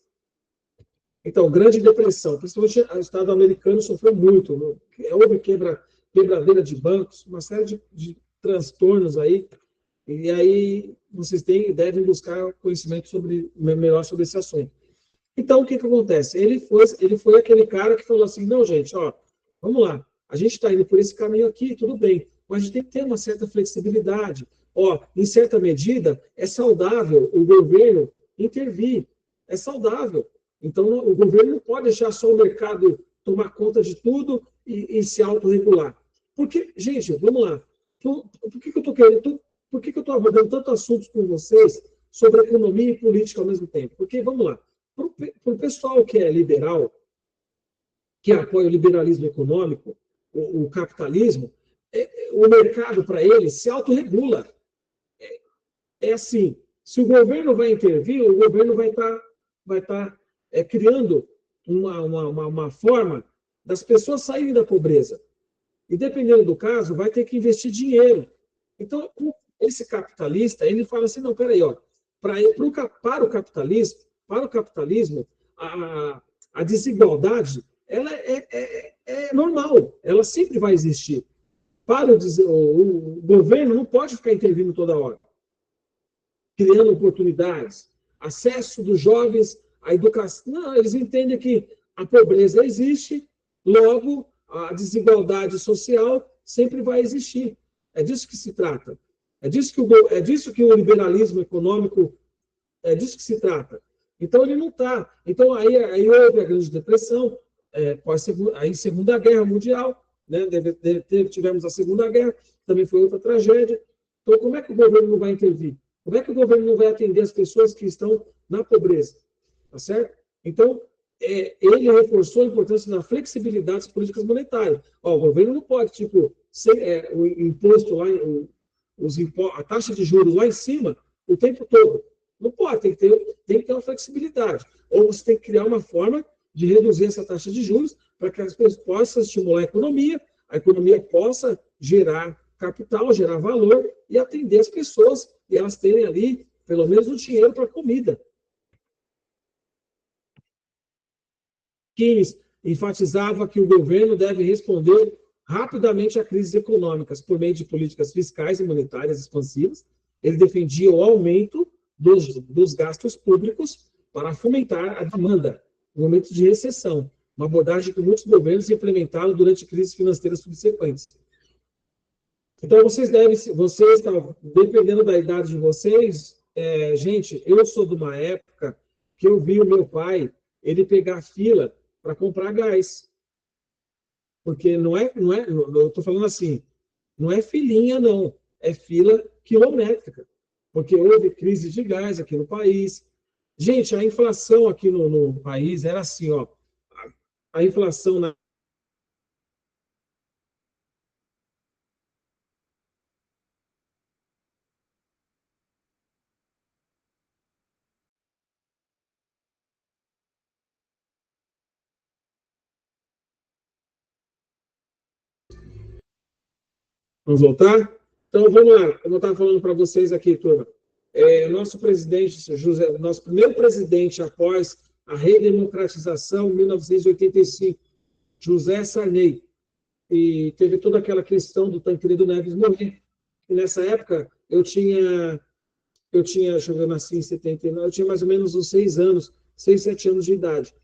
Então, Grande Depressão, principalmente o Estado americano sofreu muito, né? Houve quebradeira de bancos, uma série de transtornos aí, e aí vocês devem buscar conhecimento melhor sobre esse assunto. Então, o que acontece? Ele foi aquele cara que falou assim, não, gente, ó, vamos lá, a gente está indo por esse caminho aqui, tudo bem, mas a gente tem que ter uma certa flexibilidade. Ó, em certa medida, é saudável o governo intervir, é saudável. Então, o governo não pode deixar só o mercado tomar conta de tudo e se autorregular. Porque, gente, vamos lá, por que eu estou querendo, por que eu estou abordando tantos assuntos com vocês sobre economia e política ao mesmo tempo? Porque, vamos lá, para o pessoal que é liberal, que apoia o liberalismo econômico, o capitalismo, o mercado, para eles, se autorregula. É assim, se o governo vai intervir, o governo vai estar criando uma forma das pessoas saírem da pobreza. E, dependendo do caso, vai ter que investir dinheiro. Então, esse capitalista, ele fala assim, não, peraí, ó, para o capitalismo, a desigualdade, ela é normal, ela sempre vai existir. Para o governo não pode ficar intervindo toda hora, criando oportunidades, acesso dos jovens à educação. Não, eles entendem que a pobreza existe, logo a desigualdade social sempre vai existir. É disso que se trata. É disso que o liberalismo econômico, é disso que se trata. Então, ele não está. Então, aí houve a Grande Depressão, aí Segunda Guerra Mundial, né? Tivemos a Segunda Guerra, também foi outra tragédia. Então, como é que o governo não vai intervir? Como é que o governo não vai atender as pessoas que estão na pobreza? Tá certo? Então, ele reforçou a importância da flexibilidade das políticas monetárias. Ó, o governo não pode, o imposto lá, a taxa de juros lá em cima o tempo todo. Não pode, tem que ter uma flexibilidade. Ou você tem que criar uma forma de reduzir essa taxa de juros para que as pessoas possam estimular a economia possa gerar capital, gerar valor e atender as pessoas e elas terem ali, pelo menos, o dinheiro para comida. Keynes enfatizava que o governo deve responder rapidamente a crises econômicas por meio de políticas fiscais e monetárias expansivas. Ele defendia o aumento dos gastos públicos para fomentar a demanda no momento de recessão, uma abordagem que muitos governos implementaram durante crises financeiras subsequentes. Então, dependendo da idade de vocês, gente, eu sou de uma época que eu vi o meu pai, ele pegar fila para comprar gás. Porque eu estou falando assim, não é filinha, não, é fila quilométrica. Porque houve crise de gás aqui no país. Gente, a inflação aqui no país era assim, ó, a inflação na Vamos voltar? Então, vamos lá. Como eu estava falando para vocês aqui, turma. Nosso primeiro presidente após a redemocratização, em 1985, José Sarney. E teve toda aquela questão do Tancredo Neves morrer. E nessa época, deixa eu ver, eu nasci em 79, eu tinha mais ou menos uns 6 anos, 6, 7 anos de idade.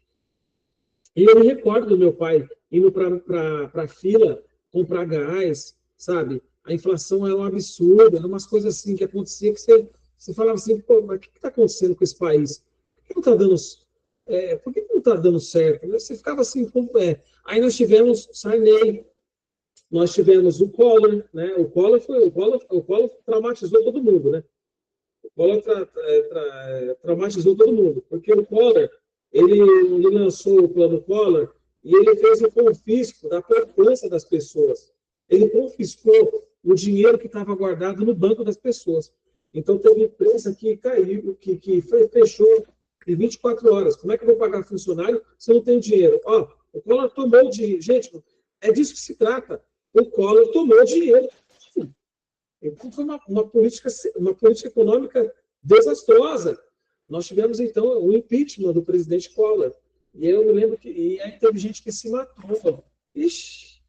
E eu me recordo do meu pai indo para a fila comprar gás, sabe? A inflação era um absurdo, eram umas coisas assim que acontecia que você falava assim, pô, mas o que está acontecendo com esse país? Por que não está dando por que não está dando certo? Você ficava assim, aí nós tivemos Sarney, nós tivemos o Collor, né? O Collor traumatizou todo mundo, né? O Collor traumatizou todo mundo, porque o Collor, ele lançou o plano Collor e ele fez o confisco da poupança das pessoas. Ele confiscou o dinheiro que estava guardado no banco das pessoas. Então, teve empresa que caiu, que fechou em 24 horas. Como é que eu vou pagar funcionário se eu não tenho dinheiro? Ó, o Collor tomou dinheiro. Gente, é disso que se trata. O Collor tomou dinheiro. Então, foi uma política econômica desastrosa. Nós tivemos, então, o impeachment do presidente Collor. E eu me lembro que aí teve gente que se matou. Ixi,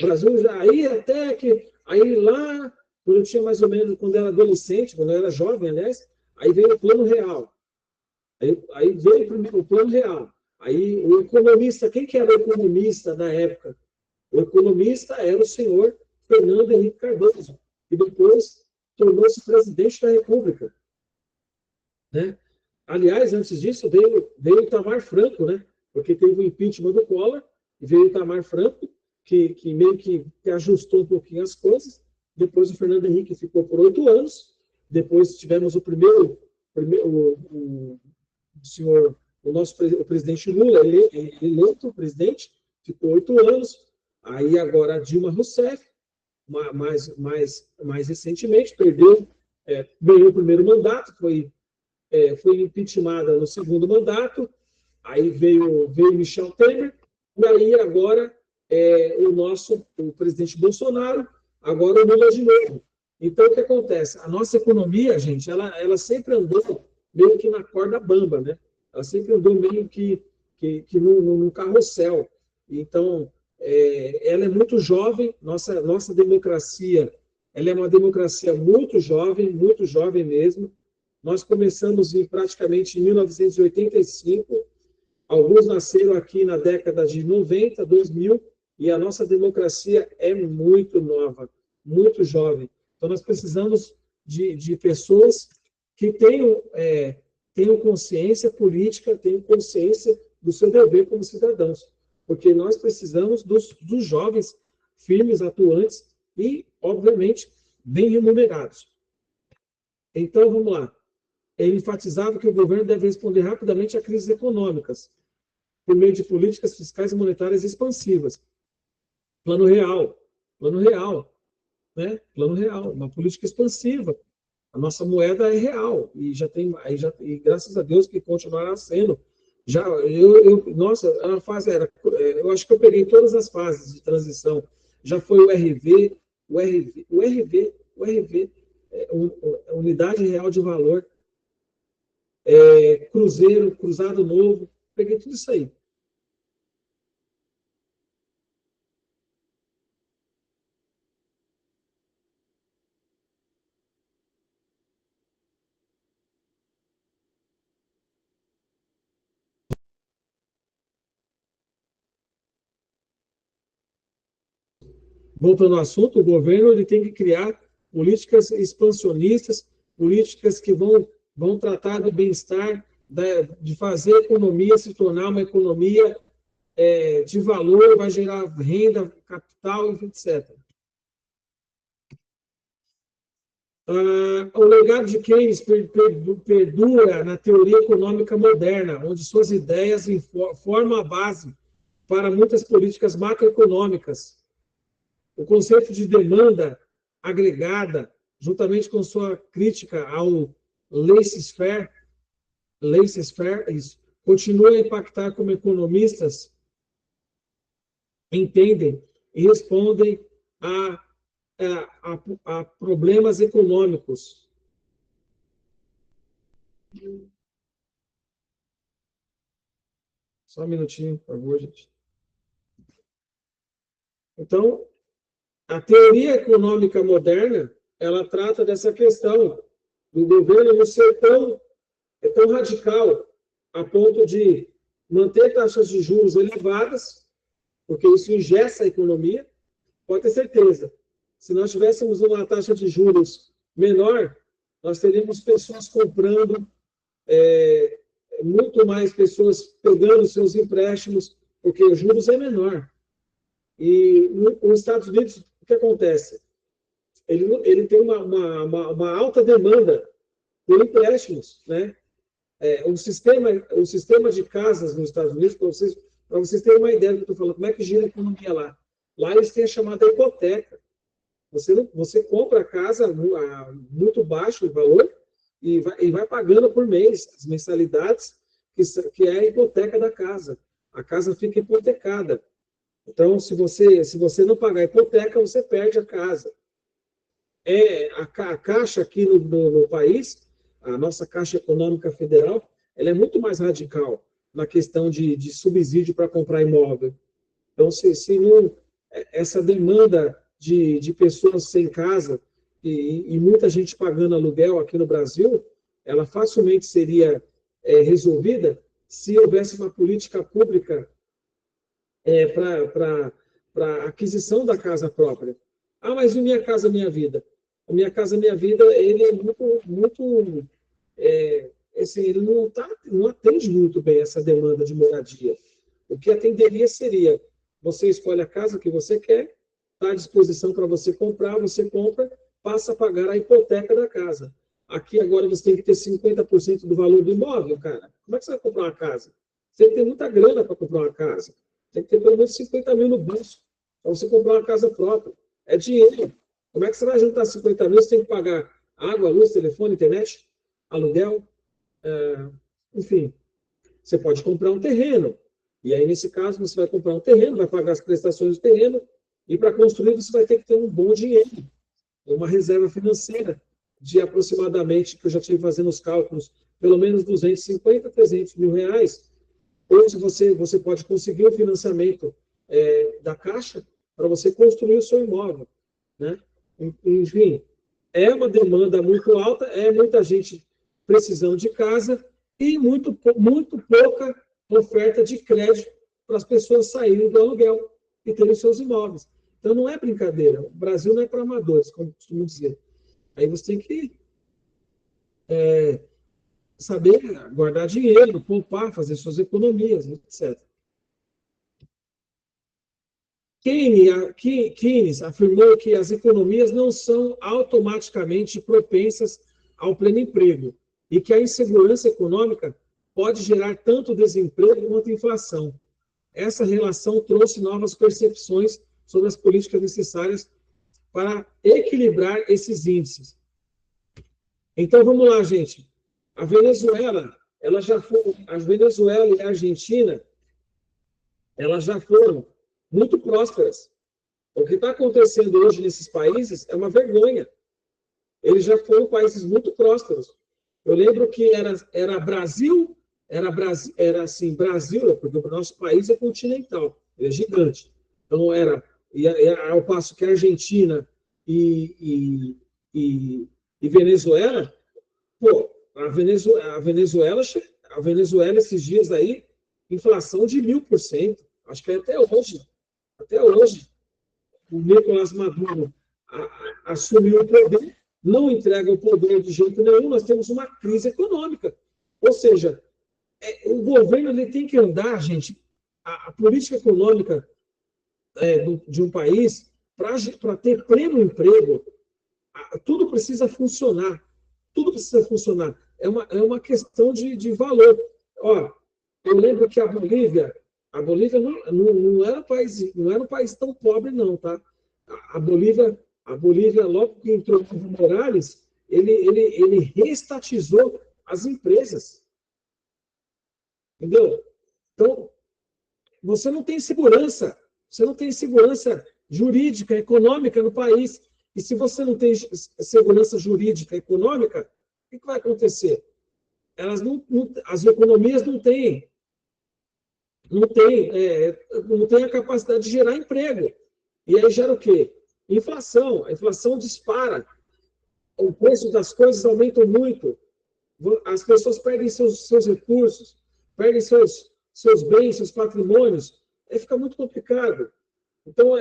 o Brasil já. Aí até que. Aí lá, quando eu tinha mais ou menos, quando eu era adolescente, quando eu era jovem, aliás, aí veio o Plano Real. Aí veio primeiro o Plano Real. Aí o economista, quem que era o economista na época? O economista era o senhor Fernando Henrique Cardoso, que depois tornou-se presidente da República. Né? Aliás, antes disso, veio o Itamar Franco, né? Porque teve o impeachment do Collor, e veio o Itamar Franco, que meio que ajustou um pouquinho as coisas. Depois o Fernando Henrique ficou por 8 anos. Depois tivemos o o presidente Lula, eleito presidente, ficou 8 anos. Aí agora a Dilma Rousseff, mais recentemente, ganhou o primeiro mandato, foi impeachmentada no segundo mandato, aí veio Michel Temer, e aí agora o presidente Bolsonaro, agora o Lula de novo. Então, o que acontece? A nossa economia, gente, ela sempre andou meio que na corda bamba, né? Ela sempre andou meio que no carrossel. Então, ela é muito jovem, nossa democracia, ela é uma democracia muito jovem mesmo. Nós começamos praticamente em 1985, alguns nasceram aqui na década de 90, 2000, e a nossa democracia é muito nova, muito jovem. Então, nós precisamos de pessoas que tenham consciência política, tenham consciência do seu dever como cidadãos, porque nós precisamos dos jovens firmes, atuantes e, obviamente, bem remunerados. Então, vamos lá. Ele enfatizava que o governo deve responder rapidamente a crises econômicas, por meio de políticas fiscais e monetárias expansivas. Plano real, né? Plano real, uma política expansiva. A nossa moeda é real e e graças a Deus que continuará sendo. Nossa, a fase eu acho que eu peguei todas as fases de transição. Já foi o RV, Unidade Real de Valor, Cruzeiro, Cruzado Novo, peguei tudo isso aí. Voltando ao assunto, o governo ele tem que criar políticas expansionistas, políticas que vão tratar do bem-estar, de fazer a economia se tornar uma economia de valor, vai gerar renda, capital, etc. O legado de Keynes perdura na teoria econômica moderna, onde suas ideias formam a base para muitas políticas macroeconômicas. O conceito de demanda agregada, juntamente com sua crítica ao laissez-faire, continua a impactar como economistas entendem e respondem a problemas econômicos. Só um minutinho, por favor, gente. Então, a teoria econômica moderna, ela trata dessa questão do governo não ser tão radical a ponto de manter taxas de juros elevadas, porque isso engessa a economia. Pode ter certeza. Se nós tivéssemos uma taxa de juros menor, nós teríamos pessoas comprando muito mais pessoas pegando seus empréstimos, porque os juros é menor. E nos Estados Unidos, o que acontece? Ele tem uma alta demanda por empréstimos, né? O sistema de casas nos Estados Unidos, para vocês terem uma ideia do que eu estou falando, como é que gira a economia lá? Lá eles têm a chamada hipoteca. Você compra a casa a muito baixo o valor e vai pagando por mês as mensalidades, que é a hipoteca da casa. A casa fica hipotecada. Então, se você não pagar a hipoteca, você perde a casa. A Caixa aqui no país, a nossa Caixa Econômica Federal, ela é muito mais radical na questão de subsídio para comprar imóvel. Então, se não, essa demanda de pessoas sem casa e muita gente pagando aluguel aqui no Brasil, ela facilmente seria resolvida se houvesse uma política pública para aquisição da casa própria. Ah, mas o Minha Casa Minha Vida? O Minha Casa Minha Vida, ele é muito assim, ele não atende muito bem essa demanda de moradia. O que atenderia seria, você escolhe a casa que você quer, está à disposição para você comprar, você compra, passa a pagar a hipoteca da casa. Aqui agora você tem que ter 50% do valor do imóvel, cara. Como é que você vai comprar uma casa? Você tem que ter muita grana para comprar uma casa. Tem que ter pelo menos 50 mil no bolso para você comprar uma casa própria. É dinheiro. Como é que você vai juntar 50 mil? Você tem que pagar água, luz, telefone, internet, aluguel, enfim. Você pode comprar um terreno. E aí, nesse caso, você vai comprar um terreno, vai pagar as prestações do terreno, e para construir você vai ter que ter um bom dinheiro, uma reserva financeira de aproximadamente, que eu já tive fazendo os cálculos, pelo menos 250, 300 mil reais. Ou se você pode conseguir o financiamento da Caixa para você construir o seu imóvel, né? Enfim, é uma demanda muito alta, muita gente precisando de casa e muito pouca oferta de crédito para as pessoas saírem do aluguel e terem seus imóveis. Então, não é brincadeira. O Brasil não é para amadores, como costumo dizer. Aí você tem que saber guardar dinheiro, poupar, fazer suas economias, etc. Keynes afirmou que as economias não são automaticamente propensas ao pleno emprego e que a insegurança econômica pode gerar tanto desemprego quanto inflação. Essa relação trouxe novas percepções sobre as políticas necessárias para equilibrar esses índices. Então, vamos lá, gente. A Venezuela e a Argentina, elas já foram muito prósperas. O que está acontecendo hoje nesses países é uma vergonha. Eles já foram países muito prósperos. Eu lembro que era Brasil, assim, Brasil, porque o nosso país é continental, ele é gigante. Então, ao passo que a Argentina e Venezuela, pô, a Venezuela, esses dias aí, inflação de 1000%. Acho que até hoje, o Nicolás Maduro assumiu o poder, não entrega o poder de jeito nenhum, nós temos uma crise econômica. Ou seja, o governo ele tem que andar, gente, a política econômica de um país, para ter pleno emprego, tudo precisa funcionar. Tudo precisa funcionar. É uma questão de valor. Ó, eu lembro que a Bolívia não era um país tão pobre, não, tá? A Bolívia, logo que entrou o Evo Morales, ele reestatizou as empresas. Entendeu? Então, você não tem segurança jurídica, econômica no país. E se você não tem segurança jurídica, econômica, o que vai acontecer? As economias não têm a capacidade de gerar emprego. E aí gera o quê? Inflação. A inflação dispara. O preço das coisas aumenta muito. As pessoas perdem seus recursos, perdem seus bens, seus patrimônios. Aí fica muito complicado. Então,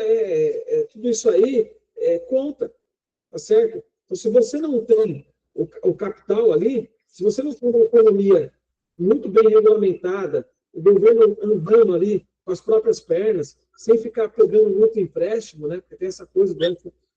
tudo isso aí conta, tá certo? Então, se você não tem o capital ali, se você não tem uma economia muito bem regulamentada, o governo andando ali com as próprias pernas, sem ficar pegando muito empréstimo, né? Porque tem essa coisa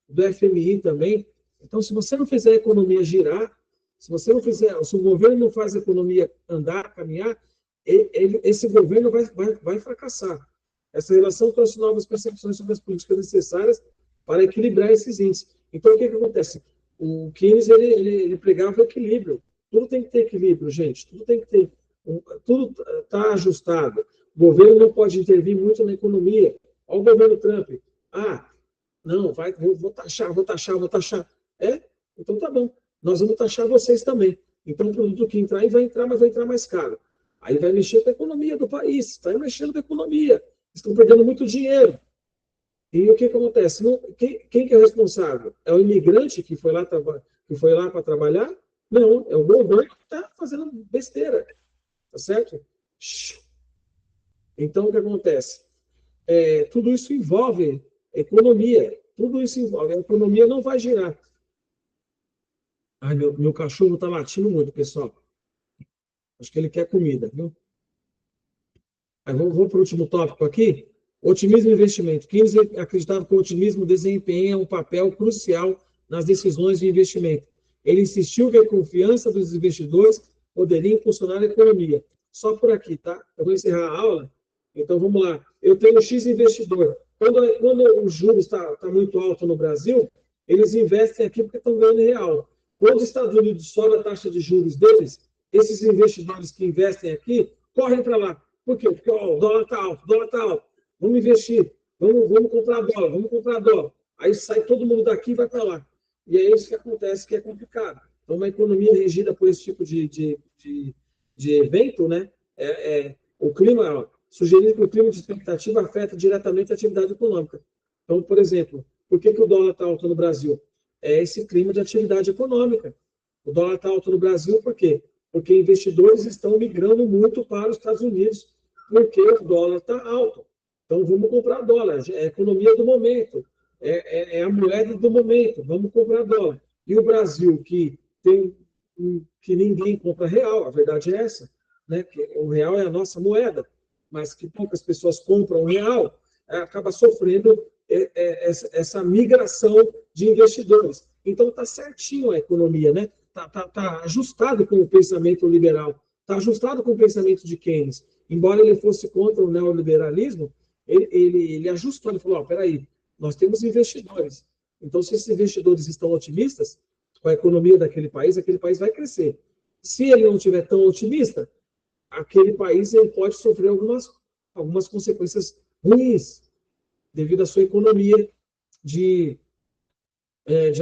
do FMI também. Então, se você não fizer a economia girar, se o governo não faz a economia andar, caminhar, esse governo vai fracassar. Essa relação trouxe novas percepções sobre as políticas necessárias para equilibrar esses índices. Então, o que acontece? O Keynes, ele pregava o equilíbrio. Tudo tem que ter equilíbrio, gente. Tudo tem que ter... Tudo está ajustado. O governo não pode intervir muito na economia. Olha o governo Trump. Não, vou taxar. Então tá bom. Nós vamos taxar vocês também. Então, o produto que entrar, vai entrar, mas vai entrar mais caro. Aí vai mexer com a economia do país. Está mexendo com a economia. Estão perdendo muito dinheiro. E o que acontece? Quem que é o responsável? É o imigrante que foi lá para trabalhar? Não, é o governo que está fazendo besteira. Tá certo? Então, o que acontece? Tudo isso envolve economia. Tudo isso envolve. A economia não vai girar. Ai, meu cachorro está latindo muito, pessoal. Acho que ele quer comida, viu? Aí vou para o último tópico aqui. Otimismo e investimento. Keynes acreditava que o otimismo desempenha um papel crucial nas decisões de investimento. Ele insistiu que a confiança dos investidores poderia impulsionar a economia. Só por aqui, tá? Eu vou encerrar a aula. Então, vamos lá. Eu tenho X investidor. Quando o juros está muito alto no Brasil, eles investem aqui porque estão ganhando real. Quando os Estados Unidos sobe a taxa de juros deles, esses investidores que investem aqui correm para lá. Por quê? Porque o dólar está alto. Vamos investir, vamos comprar dólar. Aí sai todo mundo daqui e vai para lá. E é isso que acontece, que é complicado. Então, uma economia regida por esse tipo de evento, né? O clima, sugerindo que o clima de expectativa afeta diretamente a atividade econômica. Então, por exemplo, por que o dólar está alto no Brasil? É esse clima de atividade econômica. O dólar está alto no Brasil por quê? Porque investidores estão migrando muito para os Estados Unidos, porque o dólar está alto. Então, vamos comprar dólar. É a economia do momento. É a moeda do momento. Vamos comprar dólar. E o Brasil, que ninguém compra real, a verdade é essa, né? Que o real é a nossa moeda, mas que poucas pessoas compram o real, acaba sofrendo essa migração de investidores. Então, está certinho a economia, né? Tá ajustado com o pensamento liberal, está ajustado com o pensamento de Keynes. Embora ele fosse contra o neoliberalismo, ele ajustou, ele falou, peraí, nós temos investidores. Então, se esses investidores estão otimistas com a economia daquele país vai crescer. Se ele não estiver tão otimista, aquele país ele pode sofrer algumas consequências ruins devido à sua economia de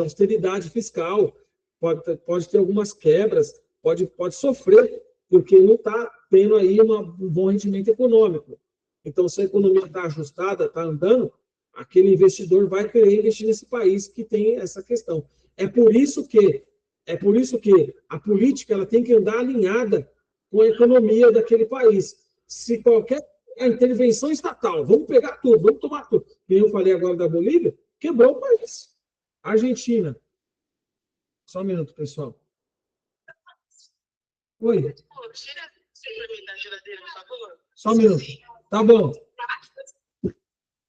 austeridade fiscal, pode ter algumas quebras, pode sofrer, porque não está tendo aí um bom rendimento econômico. Então, se a economia está ajustada, está andando, aquele investidor vai querer investir nesse país que tem essa questão. É por isso que a política ela tem que andar alinhada com a economia daquele país. Se qualquer intervenção estatal, vamos pegar tudo, vamos tomar tudo. Como eu falei agora da Bolívia, quebrou o país. Argentina. Só um minuto, pessoal. Oi. Só um minuto. Tá bom.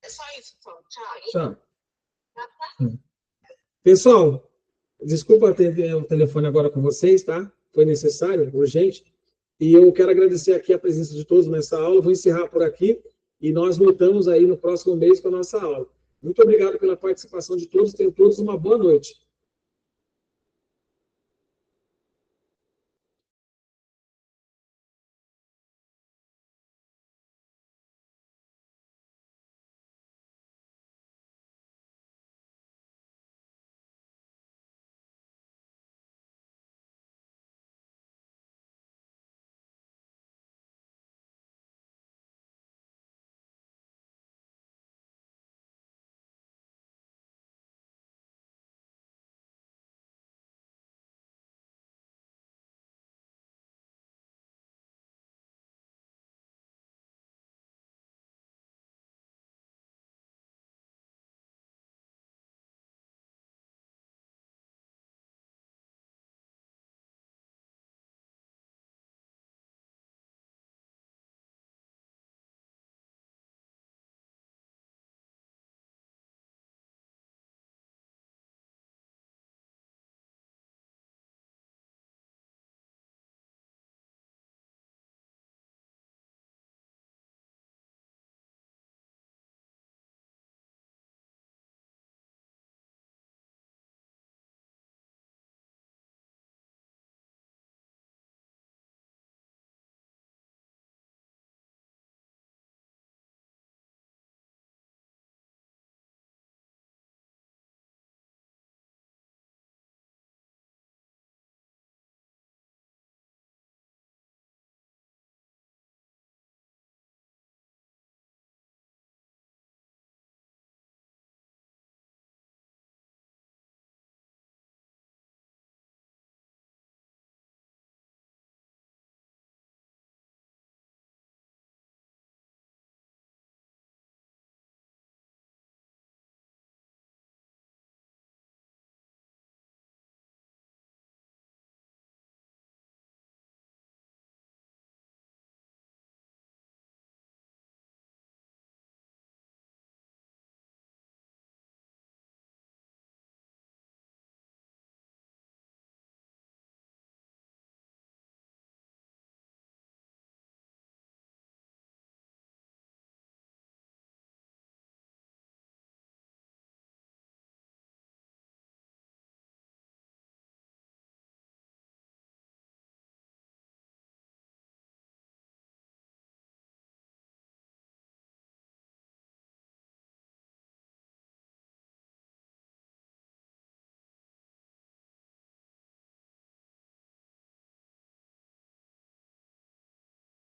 É só isso, tchau. Tchau. Pessoal, desculpa atender o telefone agora com vocês, tá? Foi necessário, urgente. E eu quero agradecer aqui a presença de todos nessa aula. Vou encerrar por aqui e nós voltamos aí no próximo mês com a nossa aula. Muito obrigado pela participação de todos. Tenham todos uma boa noite.